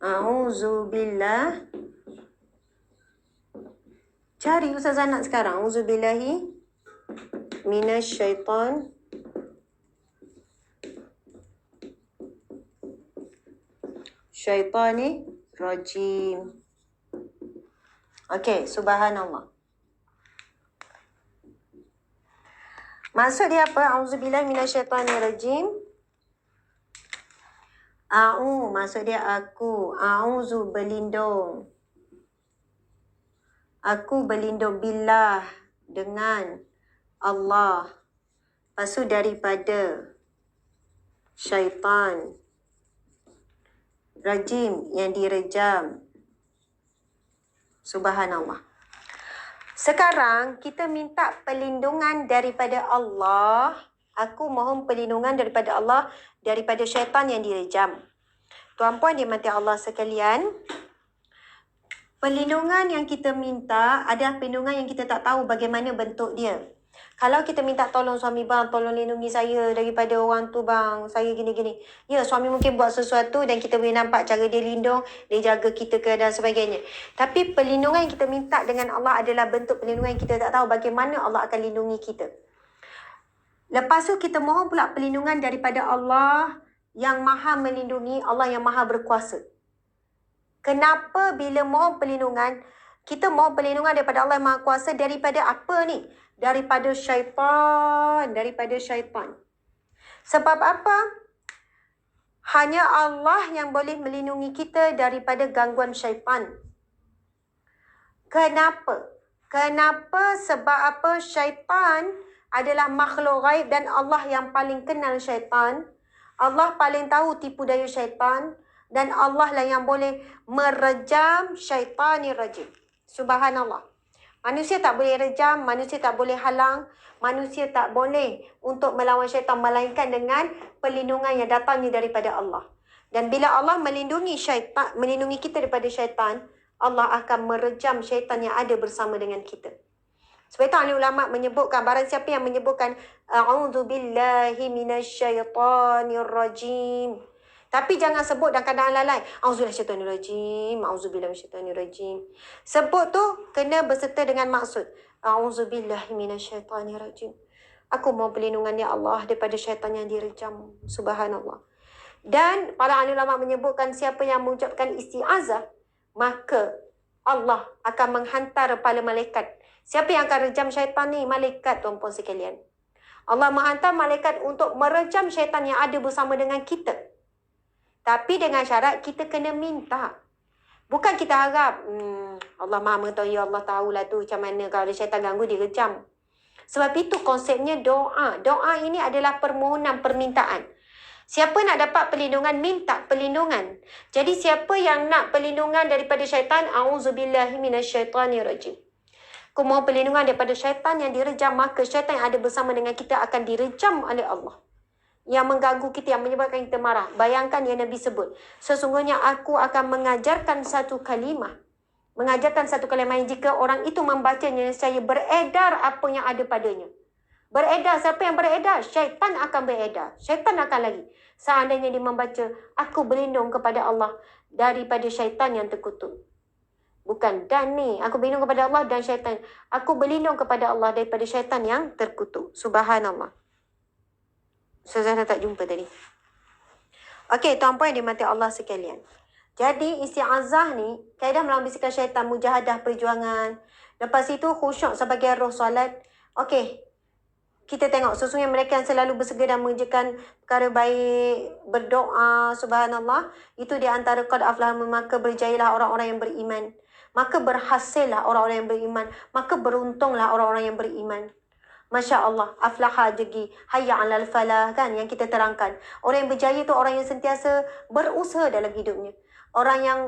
a'udzubillah. Cari Ustazah nak sekarang. Auzubillahi minasyaitan syaitani rajim. Okey, subhanallah. Maksud dia apa? Auzubillahi minasyaitanirrajim. Maksud dia aku. Auzu berlindung. Aku berlindung billah dengan Allah. Lepas tu daripada syaitan rajim yang direjam. Subhanallah. Sekarang kita minta perlindungan daripada Allah. Aku mohon perlindungan daripada Allah daripada syaitan yang direjam. Tuan-puan dimati Allah sekalian, perlindungan yang kita minta adalah perlindungan yang kita tak tahu bagaimana bentuk dia. Kalau kita minta tolong suami, bang, tolong lindungi saya daripada orang tu bang, saya gini-gini. Ya, suami mungkin buat sesuatu dan kita boleh nampak cara dia lindung, dia jaga kita ke dan sebagainya. Tapi perlindungan yang kita minta dengan Allah adalah bentuk perlindungan yang kita tak tahu bagaimana Allah akan lindungi kita. Lepas tu kita mohon pula perlindungan daripada Allah yang maha melindungi, Allah yang maha berkuasa. Kenapa bila mohon perlindungan, kita mohon perlindungan daripada Allah yang maha kuasa daripada apa ni? Daripada syaitan. Daripada syaitan. Sebab apa? Hanya Allah yang boleh melindungi kita daripada gangguan syaitan. Kenapa? Kenapa? Sebab apa? Syaitan adalah makhluk gaib dan Allah yang paling kenal syaitan. Allah paling tahu tipu daya syaitan. Dan Allah lah yang boleh merejam syaitanir rajim. Subhanallah. Manusia tak boleh rejam, manusia tak boleh halang, manusia tak boleh untuk melawan syaitan melainkan dengan perlindungan yang datangnya daripada Allah. Dan bila Allah melindungi syaitan, melindungi kita daripada syaitan, Allah akan merejam syaitan yang ada bersama dengan kita. Sebab itu ahli ulama menyebutkan, barang siapa yang menyebutkan a'udzubillahi minasyaitanir rajim. Tapi jangan sebut dalam keadaan lalai. Auzubillahiminasyaitanirrajim. Auzubillahiminasyaitanirrajim. Sebut tu kena berserta dengan maksud. Auzubillahiminasyaitanirrajim. Aku mohon perlindungan ya Allah daripada syaitan yang direjam. Subhanallah. Dan para ahli ulama menyebutkan siapa yang mengucapkan isti'azah, maka Allah akan menghantar para malaikat. Siapa yang akan rejam syaitan ni? Malaikat, tuan-puan sekalian. Allah menghantar malaikat untuk merejam syaitan yang ada bersama dengan kita. Tapi dengan syarat kita kena minta. Bukan kita harap, Allah maha mengetahui, Allah tahulah tu macam mana kalau ada syaitan ganggu dia rejam. Sebab itu konsepnya doa. Doa ini adalah permohonan, permintaan. Siapa nak dapat perlindungan, minta perlindungan. Jadi siapa yang nak perlindungan daripada syaitan, Auzubillahiminasyaitanirrajim. Aku mohon perlindungan daripada syaitan yang direjam, maka syaitan yang ada bersama dengan kita akan direjam oleh Allah. Yang mengganggu kita, yang menyebabkan kita marah. Bayangkan yang Nabi sebut. Sesungguhnya aku akan mengajarkan satu kalimah. Mengajarkan satu kalimah yang jika orang itu membacanya, saya beredar apa yang ada padanya. Beredar, siapa yang beredar? Syaitan akan beredar. Syaitan akan lari. Seandainya dia membaca, aku berlindung kepada Allah daripada syaitan yang terkutuk. Bukan dan ni, aku berlindung kepada Allah dan syaitan. Aku berlindung kepada Allah daripada syaitan yang terkutuk. Subhanallah. Saya tak jumpa tadi. Okey, tuan-puan yang dimati Allah sekalian. Jadi isti'azah ni, kaedah melawan bisikan syaitan, mujahadah, perjuangan. Lepas itu khusyuk sebagai roh solat. Okey, kita tengok sesungguhnya mereka yang selalu bersegera dan mengerjakan perkara baik, berdoa, subhanallah. Itu di antara qad aflaha, maka berjayalah orang-orang yang beriman. Maka berhasillah orang-orang yang beriman. Maka beruntunglah orang-orang yang beriman. Masya Allah, aflaha jegi, hayya alal falah, kan yang kita terangkan. Orang yang berjaya tu orang yang sentiasa berusaha dalam hidupnya. Orang yang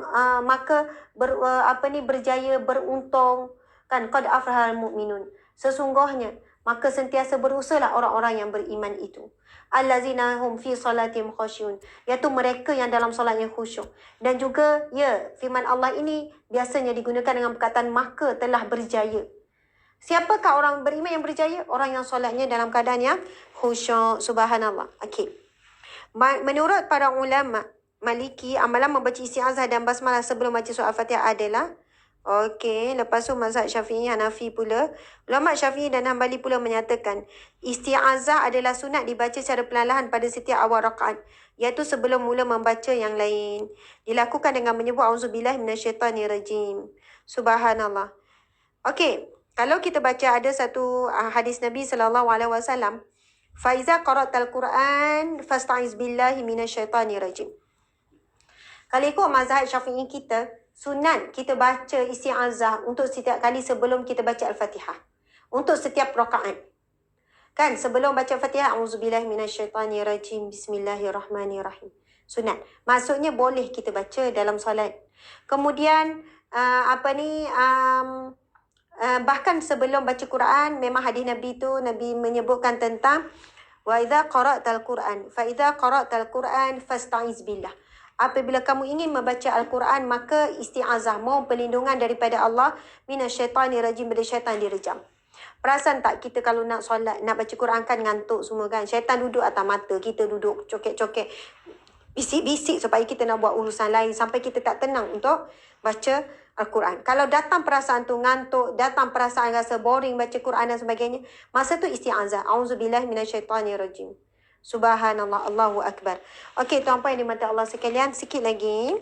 berjaya, beruntung, kan qad aflahal mu'minun. Sesungguhnya, maka sentiasa berusahalah orang-orang yang beriman itu. Allazina hum fi salatihim khasyun, iaitu mereka yang dalam solatnya khusyuk. Dan juga firman Allah ini biasanya digunakan dengan perkataan maka telah berjaya. Siapakah orang beriman yang berjaya? Orang yang solatnya dalam keadaan yang khusyuk. Subhanallah. Okey. Menurut para ulama Maliki, amalan membaca isti'azah dan basmalah sebelum baca surah Al-Fatihah adalah okey. Lepas tu mazhab Syafi'i, Hanafi pula. Ulama Syafi'i dan Hanbali pula menyatakan isti'azah adalah sunat dibaca secara perlahan pada setiap awal rakaat, iaitu sebelum mula membaca yang lain. Dilakukan dengan menyebut auzubillahi minasyaitanirrajim. Subhanallah. Okey. Kalau kita baca ada satu hadis Nabi SAW, Faiza qara'tal Quran fasta'iz billahi minasyaitanirrajim. Kalau ikut mazhab Syafi'i kita, sunat kita baca isti'azah untuk setiap kali sebelum kita baca Al-Fatihah. Untuk setiap rakaat. Kan sebelum baca Al-Fatihah, auzubillahi minasyaitanirrajim, bismillahirrahmanirrahim. Sunat. Maksudnya boleh kita baca dalam solat. Kemudian bahkan sebelum baca Quran, memang hadis Nabi tu, Nabi menyebutkan tentang wa idza qara'tal Quran fa idza qara'tal Quran fasta'iz billah. Apabila kamu ingin membaca Al-Quran, maka isti'azah, mohon perlindungan daripada Allah minasyaitanirrajim, dari syaitan direjam. Perasan tak kita kalau nak solat, nak baca Quran kan ngantuk semua kan. Syaitan duduk atas mata, kita duduk cokek-cokek, bisik-bisik supaya kita nak buat urusan lain sampai kita tak tenang untuk baca Al-Quran. Kalau datang perasaan tu ngantuk, datang perasaan rasa boring baca Quran dan sebagainya, masa tu isti'azah. Auzubillahi minasyaitanirrajim. Subhanallah, Allahu Akbar. Okey, tuan-puan yang dimati Allah sekalian, sikit lagi.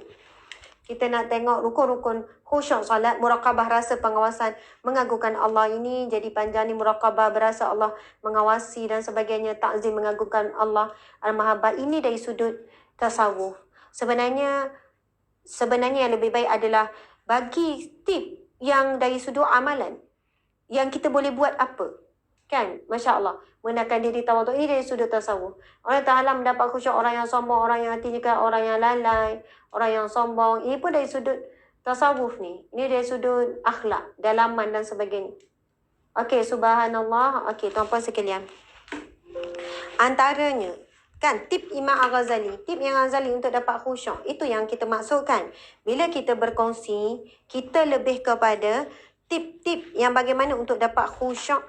Kita nak tengok rukun-rukun khusyuk solat, muraqabah rasa pengawasan, mengagungkan Allah. Ini jadi panjang ni, muraqabah berasa Allah mengawasi dan sebagainya, takzim mengagungkan Allah Al-Mahabbah. Ini dari sudut tasawuf. Sebenarnya yang lebih baik adalah bagi tip yang dari sudut amalan yang kita boleh buat apa. Kan? Masya Allah. Menakkan diri tawaduk ini dari sudut tasawuf. Orang Ta'ala mendapat khusyuk, orang yang sombong, orang yang hatinya kan, orang yang lalai, orang yang sombong. Ini pun dari sudut tasawuf ni. Ini dari sudut akhlak, dalaman dan sebagainya. Okey, subhanallah. Okey, tuan-puan sekalian. Antaranya, kan, tip Imam Al-Ghazali. Tip Imam Al-Ghazali untuk dapat khusyuk. Itu yang kita maksudkan. Bila kita berkongsi, kita lebih kepada tip-tip yang bagaimana untuk dapat khusyuk.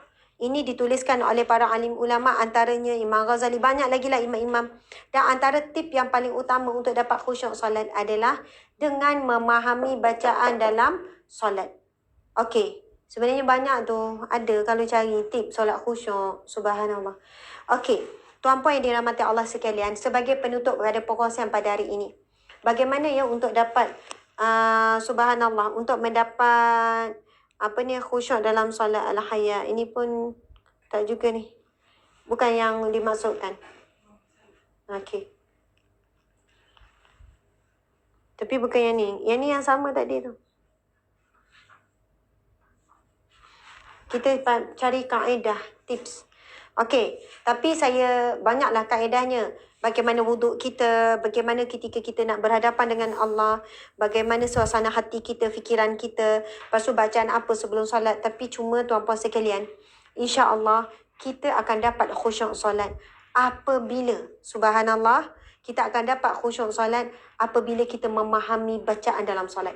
Ini dituliskan oleh para alim ulama, antaranya Imam Ghazali. Banyak lagi lah imam-imam. Dan antara tip yang paling utama untuk dapat khusyuk solat adalah dengan memahami bacaan dalam solat. Okey. Sebenarnya banyak tu. Ada kalau cari tip solat khusyuk. Subhanallah. Okey. Tuan-puan yang dirahmati Allah sekalian, sebagai penutup pada perkongsian pada hari ini. Bagaimana ya untuk dapat, subhanallah, untuk mendapat khusyuk dalam solat al-haya. Ini pun tak juga ni. Bukan yang dimaksudkan. Okey. Tapi bukan yang ni. Yang ni yang sama tadi tu. Kita cari kaedah, tips. Okey. Tapi saya banyaklah kaedahnya. Bagaimana wuduk kita, bagaimana ketika kita nak berhadapan dengan Allah, bagaimana suasana hati kita, fikiran kita, lepas tu bacaan apa sebelum solat. Tapi cuma tuan-puan sekalian, insya-Allah kita akan dapat khusyuk solat apabila, subhanallah, kita akan dapat khusyuk solat apabila kita memahami bacaan dalam solat.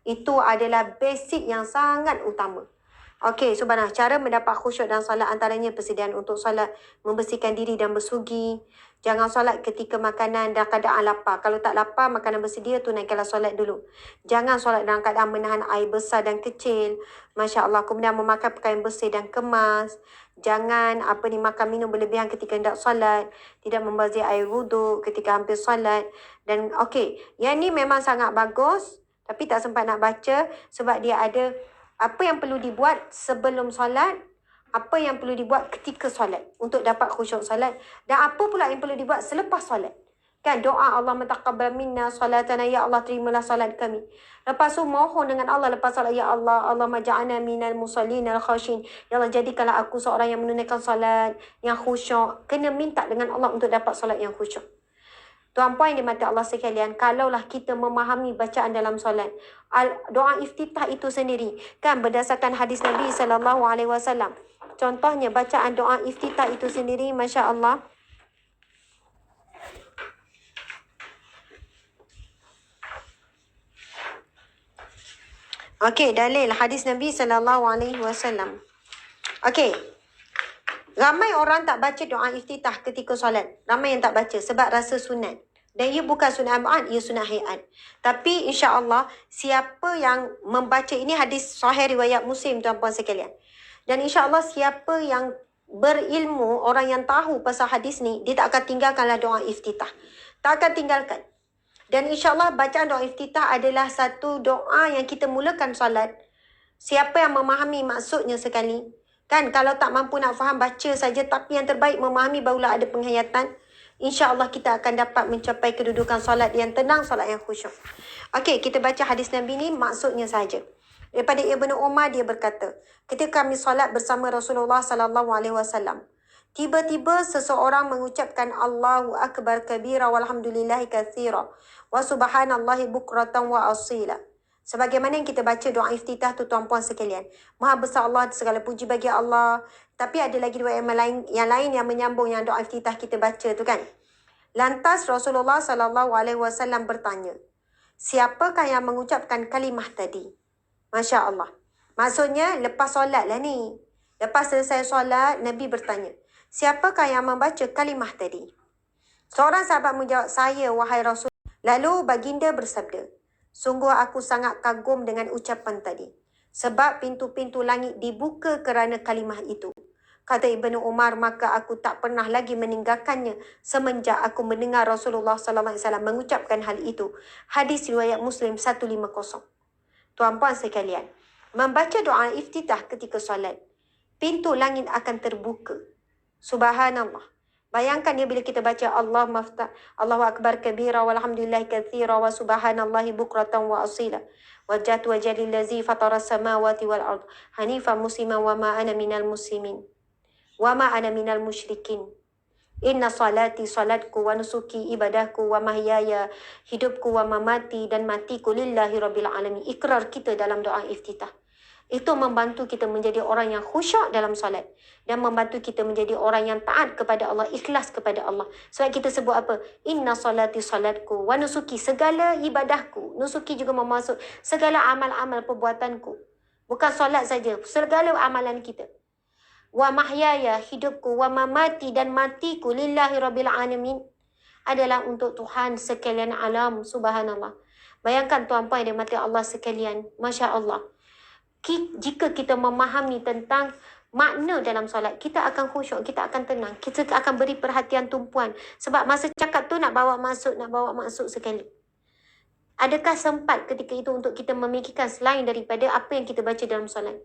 Itu adalah basic yang sangat utama. Okey, subhanallah, cara mendapat khusyuk dalam solat antaranya persediaan untuk solat, membersihkan diri dan bersugi. Jangan solat ketika makanan dan keadaan lapar. Kalau tak lapar, makanan bersedia, tunaikanlah solat dulu. Jangan solat dalam keadaan menahan air besar dan kecil. Masya Allah. Kemudian memakai pakaian bersih dan kemas. Jangan makan minum berlebihan ketika hendak solat. Tidak membazir air wuduk ketika hampir solat. Dan okey, yang ni memang sangat bagus. Tapi tak sempat nak baca sebab dia ada apa yang perlu dibuat sebelum solat, apa yang perlu dibuat ketika solat untuk dapat khusyuk solat, dan apa pula yang perlu dibuat selepas solat. Kan doa Allah taqabbal minna solatana, ya Allah terimalah solat kami. Lepas tu mohon dengan Allah lepas solat, ya Allah, Allahumma ja'alna minal musallin al-khashin. Ya Allah, jadikanlah aku seorang yang menunaikan solat yang khusyuk. Kena minta dengan Allah untuk dapat solat yang khusyuk. Tuan-puan yang dimati Allah sekalian, kalaulah kita memahami bacaan dalam solat, doa iftitah itu sendiri, kan berdasarkan hadis Nabi SAW. Contohnya bacaan doa iftitah itu sendiri, Masya Allah. Okey, dalil hadis Nabi SAW. Okey. Ramai orang tak baca doa iftitah ketika solat. Ramai yang tak baca sebab rasa sunat. Dan ia bukan sunat mu'ad, ia sunat hayat. Tapi insya-Allah siapa yang membaca, ini hadis sahih riwayat Muslim tuan-puan sekalian. Dan insya-Allah siapa yang berilmu, orang yang tahu pasal hadis ni, dia tak akan tinggalkanlah doa iftitah. Tak akan tinggalkan. Dan insya-Allah bacaan doa iftitah adalah satu doa yang kita mulakan solat. Siapa yang memahami maksudnya sekali, kan, kalau tak mampu nak faham, baca saja. Tapi yang terbaik memahami, barulah ada penghayatan. InsyaAllah kita akan dapat mencapai kedudukan solat yang tenang, solat yang khusyuk. Okey, kita baca hadis Nabi ni, maksudnya saja. Daripada Ibnu Umar, dia berkata, ketika kami solat bersama Rasulullah SAW, tiba-tiba seseorang mengucapkan Allahu Akbar kabira walhamdulillahi kathira wa subhanallahi bukratan wa asila. Sebagaimana yang kita baca doa iftitah tu tuan-puan sekalian. Maha besar Allah, segala puji bagi Allah. Tapi ada lagi dua yang lain yang menyambung yang doa iftitah kita baca tu kan. Lantas Rasulullah SAW bertanya, siapakah yang mengucapkan kalimah tadi? Masya Allah. Maksudnya lepas solat lah ni. Lepas selesai solat, Nabi bertanya, siapakah yang membaca kalimah tadi? Seorang sahabat menjawab, saya wahai Rasul. Lalu baginda bersabda, Sungguh aku sangat kagum dengan ucapan tadi. Sebab pintu-pintu langit dibuka kerana kalimah itu. Kata Ibnu Umar, maka aku tak pernah lagi meninggalkannya semenjak aku mendengar Rasulullah SAW mengucapkan hal itu. Hadis riwayat Muslim 150. Tuan-puan sekalian, membaca doa iftitah ketika solat, pintu langit akan terbuka. Subhanallah. Bayangkan ya bila kita baca Allah maftah, Allahu akbar kabira walhamdulillahi katsira wa subhanallahi bukratan wa asila. Wajjahtu wajhi lillazi fatara samawati wal ard hanifan musliman wa ma ana minal muslimin. Wa ma ana minal musyrikin. Inna salati salatku wa nusuki ibadahku wa mahyaya hidupku wa mamati dan matiku lillahi rabbil alamin. Ikrar kita dalam doa iftitah. Itu membantu kita menjadi orang yang khusyuk dalam solat. Dan membantu kita menjadi orang yang taat kepada Allah, ikhlas kepada Allah. Sebab kita sebut apa? Inna salati salatku wa nusuki, segala ibadahku. Nusuki juga memasuk segala amal-amal perbuatanku. Bukan solat saja, segala amalan kita. Wa mahyaya, hidupku, wa mamati dan matiku lillahi rabbil alamin, adalah untuk Tuhan sekalian alam. Subhanallah. Bayangkan tuan-puan yang dimati Allah sekalian. Masya Allah. Jika kita memahami tentang makna dalam solat, kita akan khusyuk, kita akan tenang, kita akan beri perhatian tumpuan. Sebab masa cakap tu nak bawa masuk sekali. Adakah sempat ketika itu untuk kita memikirkan selain daripada apa yang kita baca dalam solat?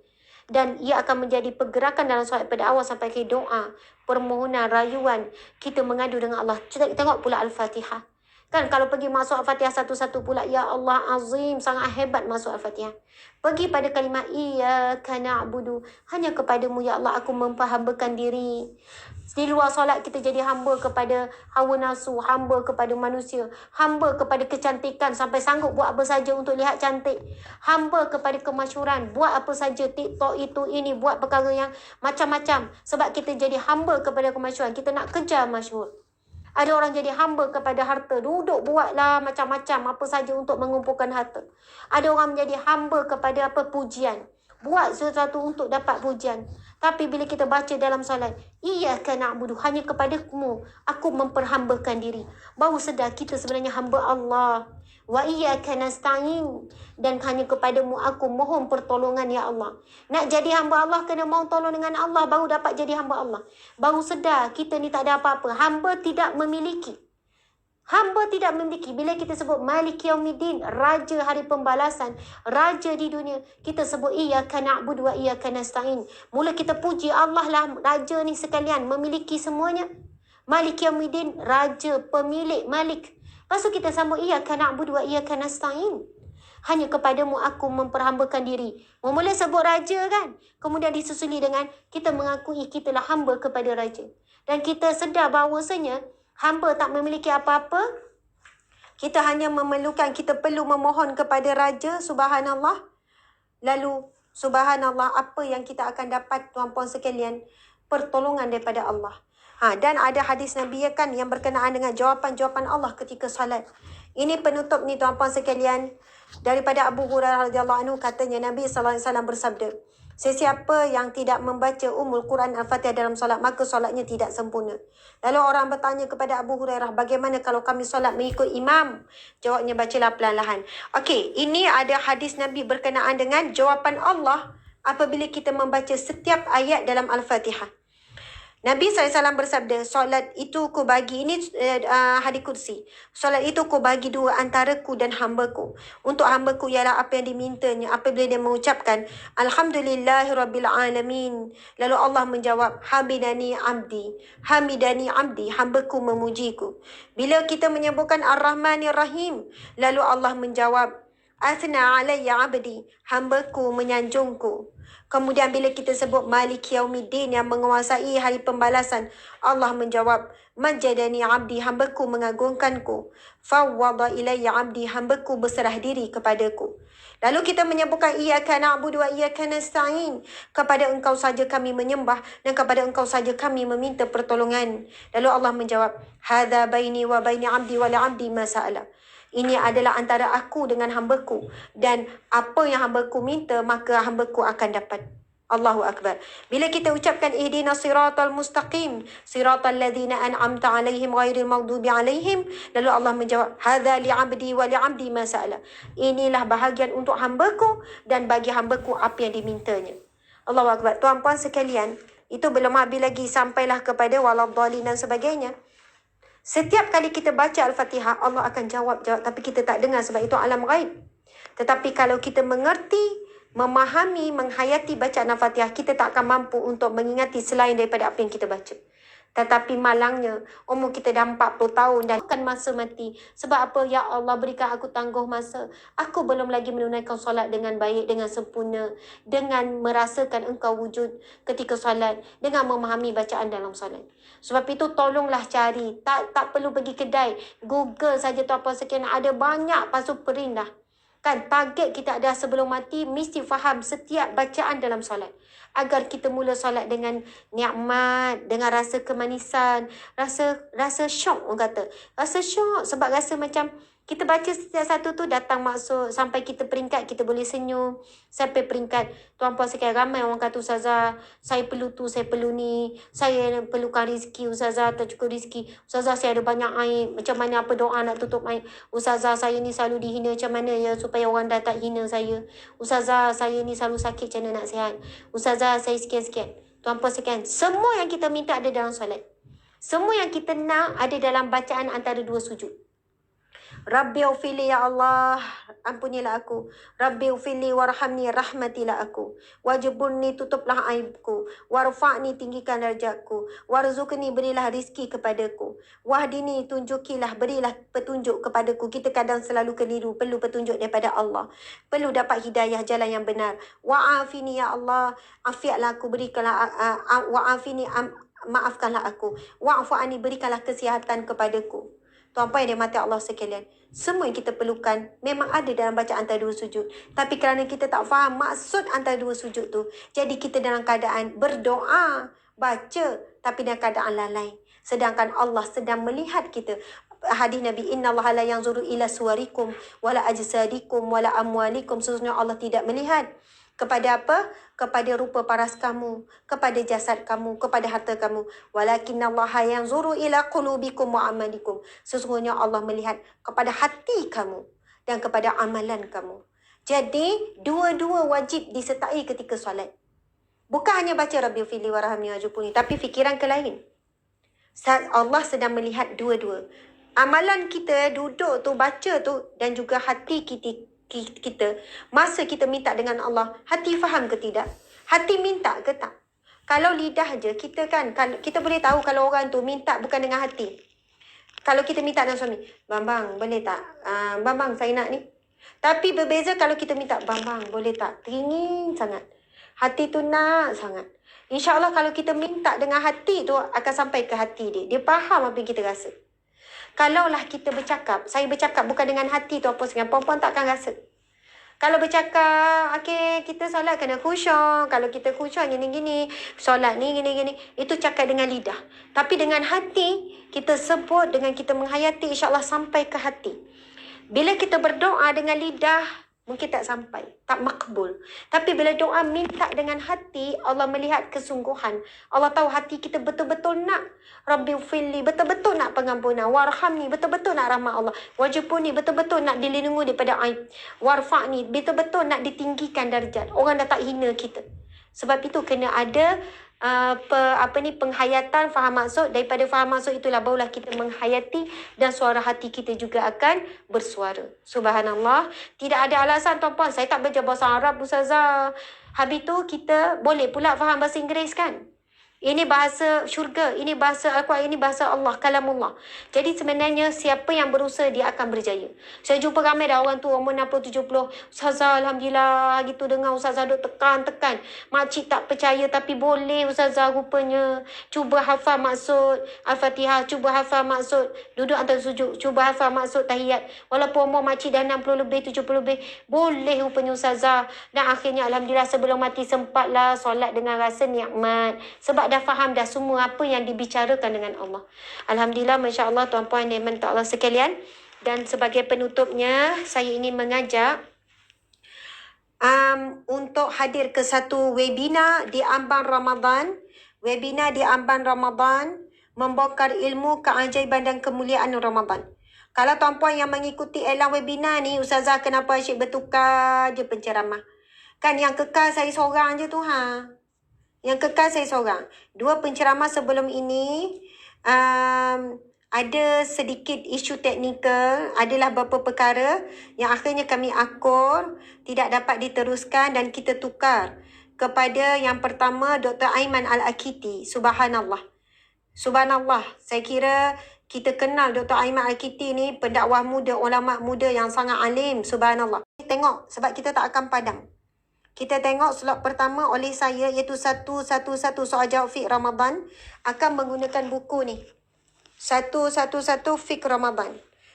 Dan ia akan menjadi pergerakan dalam solat pada awal sampai ke doa, permohonan, rayuan. Kita mengadu dengan Allah. Kita tengok pula Al-Fatihah. Kan kalau pergi masuk Al-Fatihah satu-satu pula, ya Allah azim, sangat hebat masuk Al-Fatihah. Pergi pada kalimah iyyaka na'budu, hanya kepadamu ya Allah aku memperhambakan diri. Di luar solat kita jadi hamba kepada hawa nafsu, hamba kepada manusia, hamba kepada kecantikan sampai sanggup buat apa saja untuk lihat cantik, hamba kepada kemasyhuran, buat apa saja, TikTok itu ini, buat perkara yang macam-macam. Sebab kita jadi hamba kepada kemasyhuran, kita nak kejar masyhur. Ada orang jadi hamba kepada harta. Duduk buatlah macam-macam apa saja untuk mengumpulkan harta. Ada orang menjadi hamba kepada pujian. Buat sesuatu untuk dapat pujian. Tapi bila kita baca dalam solat, iyyaka na'budu, hanya kepadamu aku memperhambakan diri. Baru sedar kita sebenarnya hamba Allah. Wa iyyaka nasta'in, dan hanya kepadamu aku mohon pertolongan ya Allah. Nak jadi hamba Allah kena mohon tolong dengan Allah, baru dapat jadi hamba Allah. Baru sedar kita ni tak ada apa-apa. Hamba tidak memiliki. Bila kita sebut Malik Yaumiddin, Raja Hari Pembalasan, Raja di dunia, kita sebut iyyaka na'budu wa iyyaka nasta'in. Mula kita puji Allah lah, Raja ni sekalian, memiliki semuanya. Malik Yaumiddin, Raja, pemilik, Malik. Lepas tu kita sambung iyyaka na'budu wa iyyaka nasta'in. Hanya kepadamu aku memperhambakan diri. Mula sebut Raja kan. Kemudian disusuli dengan kita mengakui kitalah hamba kepada Raja. Dan kita sedar bahawasanya hamba tak memiliki apa-apa. Kita hanya memerlukan, kita perlu memohon kepada Raja. Subhanallah. Lalu subhanallah, apa yang kita akan dapat tuan-puan sekalian? Pertolongan daripada Allah. Dan ada hadis Nabi kan yang berkenaan dengan jawapan-jawapan Allah ketika salat. Ini penutup ni tuan-puan sekalian. Daripada Abu Hurairah radhiyallahu anhu, katanya Nabi SAW bersabda, sesiapa yang tidak membaca Quran Al-Fatihah dalam solat, maka solatnya tidak sempurna. Lalu orang bertanya kepada Abu Hurairah, bagaimana kalau kami solat mengikut imam? Jawabnya, bacalah perlahan-lahan. Okey, ini ada hadis Nabi berkenaan dengan jawapan Allah apabila kita membaca setiap ayat dalam Al-Fatihah. Nabi SAW bersabda, solat itu ku bagi, ini hadis kursi. Solat itu ku bagi dua antara ku dan hambaku. Untuk hambaku ialah apa yang dimintanya apabila dia mengucapkan Alhamdulillahirrabbilalamin. Lalu Allah menjawab, Hamidani abdi, hambaku memujiku. Bila kita menyebutkan Ar-Rahmanir-Rahim, lalu Allah menjawab, Athna alayya abdi, hambaku menyanjungku. Kemudian bila kita sebut Malik Yaumiddin, yang menguasai hari pembalasan, Allah menjawab, Majadani abdi, hambaku mengagungkanku. Fawwada ilayya abdi, hambaku berserah diri kepadaku. Lalu kita menyebutkan iyyaka na'budu wa iyyaka nasta'in, kepada engkau saja kami menyembah dan kepada engkau saja kami meminta pertolongan. Lalu Allah menjawab, hadza baini wa baini abdi wa li abdi ma sa'ala. Ini adalah antara aku dengan hambaku, dan apa yang hambaku minta maka hambaku akan dapat. Allahu Akbar. Bila kita ucapkan ihdinas siratal mustaqim, siratal ladzina an'amta alaihim ghairil maghdubi alaihim, lalu Allah menjawab, hadza li'abdi wa li'abdi ma sa'ala. Inilah bahagian untuk hambaku dan bagi hambaku apa yang dimintanya. Allahu Akbar. Tuan-puan sekalian, itu belum habis lagi, sampailah kepada waladhdallin dan sebagainya. Setiap kali kita baca Al-Fatihah, Allah akan jawab, tapi kita tak dengar sebab itu alam ghaib. Tetapi kalau kita mengerti, memahami, menghayati bacaan Al-Fatihah, kita tak akan mampu untuk mengingati selain daripada apa yang kita baca. Tetapi malangnya, umur kita dah 40 tahun dan bukan masa mati. Sebab apa? Ya Allah, berikan aku tangguh masa. Aku belum lagi menunaikan solat dengan baik, dengan sempurna. Dengan merasakan Engkau wujud ketika solat. Dengan memahami bacaan dalam solat. Sebab itu tolonglah cari. Tak perlu pergi kedai. Google saja tu apa sekian. Ada banyak, pasu print dah. Kan target kita ada sebelum mati mesti faham setiap bacaan dalam solat. Agar kita mula solat dengan nikmat, dengan rasa kemanisan, rasa syok orang kata. Rasa syok sebab rasa macam kita baca setiap satu tu datang maksud sampai kita peringkat kita boleh senyum. Sampai peringkat tuan-puan sekalian ramai orang kata Ustazah, saya perlu tu, saya perlu ni, saya perlukan rezeki Ustazah, tak cukup rezeki. Ustazah saya ada banyak aib, macam mana apa doa nak tutup aib. Ustazah saya ni selalu dihina, macam mana ya supaya orang dah tak hina saya. Ustazah saya ni selalu sakit, macam mana nak sihat. Ustazah saya sekian-sekian. Tuan-puan sekalian, semua yang kita minta ada dalam solat. Semua yang kita nak ada dalam bacaan antara dua sujud. Rabbi ufili ya Allah, ampunilah aku. Rabbi ufili warhamni, rahmatilah aku. Wajibunni, tutuplah aibku. Warfa'ni, tinggikan darjatku. Warzuqni, berilah rizki kepadaku. Wahdini, tunjukilah, berilah petunjuk kepadaku. Kita kadang selalu keliru, perlu petunjuk daripada Allah. Perlu dapat hidayah jalan yang benar. Wa'afini ya Allah, afiatlah aku, berikanlah wa'afini, maafkanlah aku. Wa'fu'ani, berikanlah kesihatan kepadaku. Tuan-puan yang dimati Allah sekalian, semua yang kita perlukan memang ada dalam bacaan antara dua sujud. Tapi kerana kita tak faham maksud antara dua sujud tu, jadi kita dalam keadaan berdoa, baca, tapi dalam keadaan lalai. Sedangkan Allah sedang melihat kita. Hadis Nabi, innallaha la yanzuru ila suwarikum wala ajsadikum wala amwalikum. Sesungguhnya Allah tidak melihat kepada apa? Kepada rupa paras kamu, kepada jasad kamu, kepada harta kamu. Walakinallaha yanzuru ila qulubikum wa amalikum. Sesungguhnya Allah melihat kepada hati kamu dan kepada amalan kamu. Jadi, dua-dua wajib disertai ketika solat. Bukan hanya baca Rabbi fili warhamni wajibuni, tapi fikiran ke lain. Allah sedang melihat dua-dua. Amalan kita duduk tu, baca tu, dan juga hati kita, masa kita minta dengan Allah, hati faham ke tidak? Hati minta ke tak? Kalau lidah je, kita boleh tahu kalau orang tu minta bukan dengan hati. Kalau kita minta dengan suami, Bang, boleh tak? Bang, saya nak ni. Tapi berbeza kalau kita minta, Bang, boleh tak? Teringin sangat. Hati tu nak sangat. InsyaAllah kalau kita minta dengan hati tu, akan sampai ke hati dia. Dia faham apa yang kita rasa. Kalaulah kita bercakap, saya bercakap bukan dengan hati tu apa sekarang, perempuan takkan rasa. Kalau bercakap, okay, kita solat kena khusyuk. Kalau kita khusyuk gini-gini, solat ni gini-gini, itu cakap dengan lidah. Tapi dengan hati, kita sebut, dengan kita menghayati, insyaAllah sampai ke hati. Bila kita berdoa dengan lidah, mungkin tak sampai, tak makbul. Tapi bila doa minta dengan hati, Allah melihat kesungguhan. Allah tahu hati kita betul-betul nak Rabbi ufili, betul-betul nak pengampunan. Warhamni, betul-betul nak rahmat Allah. Wajibuni, betul-betul nak dilindungi daripada aib. Warfa'ni, betul-betul nak ditinggikan darjat. Orang dah tak hina kita. Sebab itu kena ada penghayatan, faham maksud. Daripada faham maksud itulah barulah kita menghayati dan suara hati kita juga akan bersuara. Subhanallah. Tidak ada alasan tuan-puan, saya tak belajar bahasa Arab Ustazah. Habis tu kita boleh pula faham bahasa Inggeris kan? Ini bahasa syurga, ini bahasa Al-Quran, ini bahasa Allah, kalamullah. Jadi sebenarnya siapa yang berusaha dia akan berjaya. Saya jumpa ramai dah orang tua umur 60-70. Ustazah, Alhamdulillah gitu dengar Ustazah duk tekan. Makcik tak percaya tapi boleh Ustazah rupanya. Cuba hafal maksud Al-Fatihah, cuba hafal maksud duduk antara sujud, cuba hafal maksud tahiyat. Walaupun umur makcik dah 60 lebih, 70 lebih, boleh rupanya Ustazah. Dan akhirnya Alhamdulillah sebelum mati sempatlah solat dengan rasa nikmat. Sebab dah faham dah semua apa yang dibicarakan dengan Allah. Alhamdulillah, Masya Allah tuan-puan dan puan Allah sekalian. Dan sebagai penutupnya, saya ingin mengajak untuk hadir ke satu webinar di Amban Ramadan. Webinar di Amban Ramadan, membongkar ilmu keajaiban dan kemuliaan Ramadan. Kalau tuan-puan yang mengikuti elang webinar ni, Ustazah kenapa asyik bertukar je penceramah? Kan yang kekal saya seorang je tu ha. Yang kekal saya seorang. Dua penceramah sebelum ini ada sedikit isu teknikal, adalah beberapa perkara yang akhirnya kami akur, tidak dapat diteruskan dan kita tukar kepada yang pertama Dr. Aiman Al-Akiti. Subhanallah. Subhanallah. Saya kira kita kenal Dr. Aiman Al-Akiti ni pendakwah muda, ulama muda yang sangat alim. Subhanallah. Tengok sebab kita tak akan padam. Kita tengok slot pertama oleh saya iaitu 111 soal jawab fiqh Ramadan akan menggunakan buku ni. 111 fiqh Ramadan.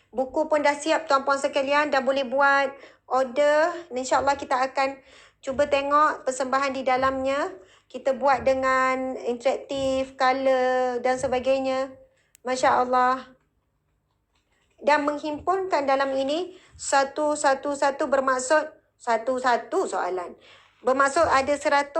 Buku pun dah siap tuan-puan sekalian, dah boleh buat order. InsyaAllah kita akan cuba tengok persembahan di dalamnya. Kita buat dengan interaktif, color dan sebagainya. Masya Allah. Dan menghimpunkan dalam ini 111 bermaksud satu-satu soalan. Bermaksud ada 111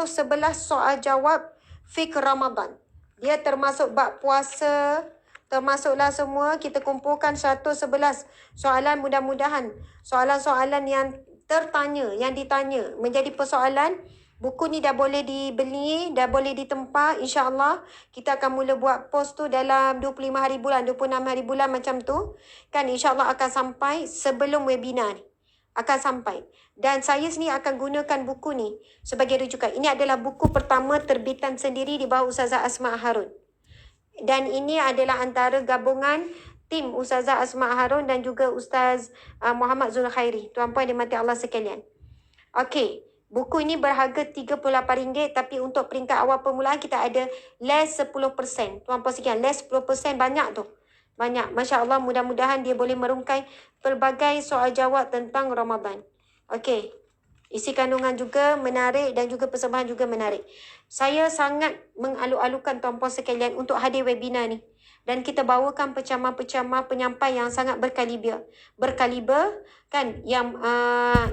soal jawab fiqh Ramadan. Dia termasuk bab puasa, termasuklah semua. Kita kumpulkan 111 soalan, mudah-mudahan soalan-soalan yang tertanya, yang ditanya menjadi persoalan. Buku ni dah boleh dibeli, dah boleh ditempa. InsyaAllah kita akan mula buat post tu dalam 25 hari bulan, 26 hari bulan macam tu. Kan insyaAllah akan sampai sebelum webinar ni. Akan sampai. Dan saya sendiri akan gunakan buku ni sebagai rujukan. Ini adalah buku pertama terbitan sendiri di bawah Ustazah Asma Harun. Dan ini adalah antara gabungan tim Ustazah Asma Harun dan juga Ustaz Muhammad Zulkhairi. Tuan-puan dimati Allah sekalian. Okey. Buku ini berharga RM38, tapi untuk peringkat awal permulaan kita ada less 10%. Tuan-puan sekalian, less 10% banyak tu. Banyak. Masya Allah, mudah-mudahan dia boleh merungkai pelbagai soal jawab tentang Ramadan. Okey. Isi kandungan juga menarik dan juga persembahan juga menarik. Saya sangat mengalu-alukan tuan-puan sekalian untuk hadir webinar ni. Dan kita bawakan pecamah-pecamah penyampai yang sangat berkaliber. Berkaliber kan, yang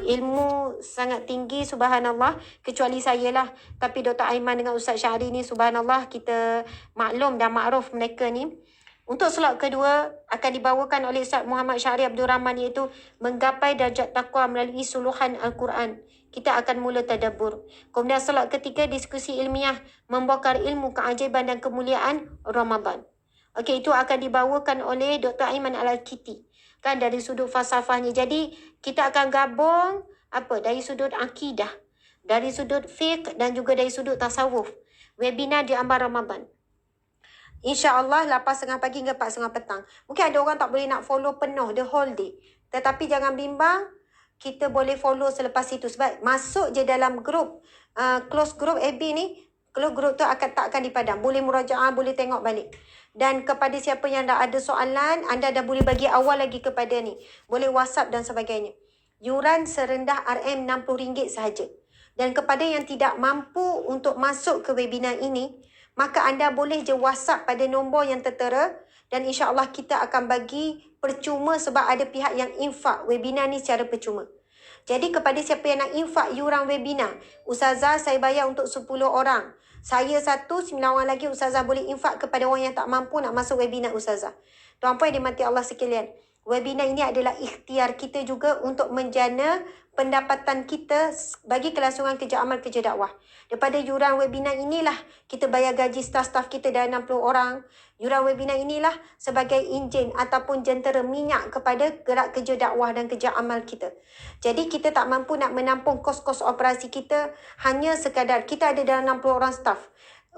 ilmu sangat tinggi, subhanallah. Kecuali saya lah. Tapi Dr. Aiman dengan Ustaz Syahri ni, subhanallah, kita maklum dan makruf mereka ni. Untuk slot kedua akan dibawakan oleh Ustaz Muhammad Syahri Abdul Rahman, iaitu menggapai darjat taqwa melalui suluhan Al-Quran. Kita akan mula tadabbur. Kemudian slot ketiga, diskusi ilmiah membongkar ilmu keajaiban dan kemuliaan Ramadan. Okey, itu akan dibawakan oleh Dr. Aiman Al-Akiti. Kan dari sudut falsafahnya. Jadi kita akan gabung dari sudut akidah, dari sudut fiqh dan juga dari sudut tasawuf. Webinar di Amban Ramadan. InsyaAllah 8.30 pagi hingga 4.30 petang. Mungkin ada orang tak boleh nak follow penuh the whole day. Tetapi jangan bimbang, kita boleh follow selepas itu. Sebab masuk je dalam grup, close group AB ni, close group tu tak akan dipadam. Boleh murajaah, boleh tengok balik. Dan kepada siapa yang dah ada soalan, anda dah boleh bagi awal lagi kepada ni. Boleh WhatsApp dan sebagainya. Yuran serendah RM60 sahaja. Dan kepada yang tidak mampu untuk masuk ke webinar ini, maka anda boleh je WhatsApp pada nombor yang tertera dan insyaAllah kita akan bagi percuma sebab ada pihak yang infak webinar ni secara percuma. Jadi kepada siapa yang nak infak yuran webinar, Ustazah saya bayar untuk 10 orang. Saya 9 orang lagi Ustazah boleh infak kepada orang yang tak mampu nak masuk webinar Ustazah. Tuan-puan yang dimati Allah sekalian, webinar ini adalah ikhtiar kita juga untuk menjana pendapatan kita bagi kelangsungan kerja amal kerja dakwah. Daripada yuran webinar inilah kita bayar gaji staf-staf kita dah 60 orang. Yuran webinar inilah sebagai enjin ataupun jentera minyak kepada gerak kerja dakwah dan kerja amal kita. Jadi kita tak mampu nak menampung kos-kos operasi kita hanya sekadar kita ada dalam 60 orang staf.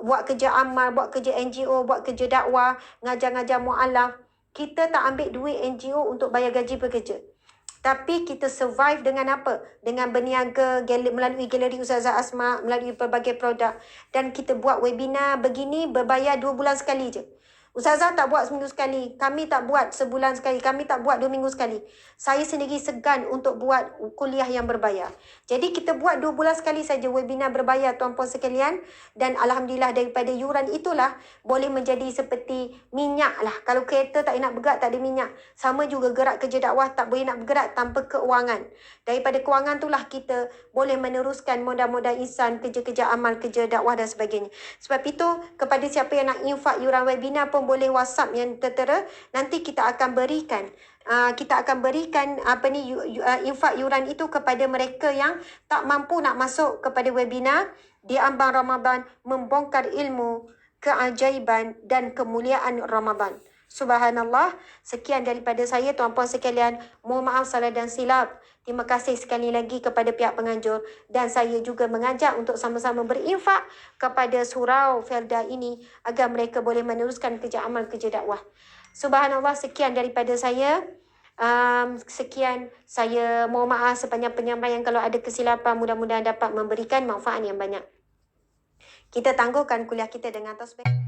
Buat kerja amal, buat kerja NGO, buat kerja dakwah, ngajar-ngajar mu'alaf. Kita tak ambil duit NGO untuk bayar gaji pekerja. Tapi kita survive dengan apa? Dengan berniaga melalui galeri Ustazah Asma, melalui pelbagai produk. Dan kita buat webinar begini berbayar 2 bulan sekali je. Ustazah tak buat seminggu sekali. Kami tak buat sebulan sekali. Kami tak buat 2 minggu sekali. Saya sendiri segan untuk buat kuliah yang berbayar. Jadi kita buat 2 bulan sekali saja webinar berbayar tuan-puan sekalian. Dan Alhamdulillah daripada yuran itulah boleh menjadi seperti minyak lah. Kalau kereta tak nak bergerak, tak ada minyak. Sama juga gerak kerja dakwah tak boleh nak bergerak tanpa keuangan. Daripada keuangan itulah kita boleh meneruskan modal-modal insan, kerja-kerja amal, kerja dakwah dan sebagainya. Sebab itu kepada siapa yang nak infak yuran webinar pun boleh WhatsApp yang tertera. Nanti kita akan berikan infak yuran itu kepada mereka yang tak mampu nak masuk kepada webinar di ambang Ramadan, membongkar ilmu, keajaiban dan kemuliaan Ramadan. Subhanallah. Sekian daripada saya tuan-puan sekalian. Mohon maaf salah dan silap. Terima kasih sekali lagi kepada pihak penganjur. Dan saya juga mengajak untuk sama-sama berinfak kepada surau Felda ini agar mereka boleh meneruskan kerja amal, kerja dakwah. Subhanallah, sekian daripada saya. Sekian, saya mohon maaf sepanjang penyampaian kalau ada kesilapan. Mudah-mudahan dapat memberikan manfaat yang banyak. Kita tangguhkan kuliah kita dengan tasbih.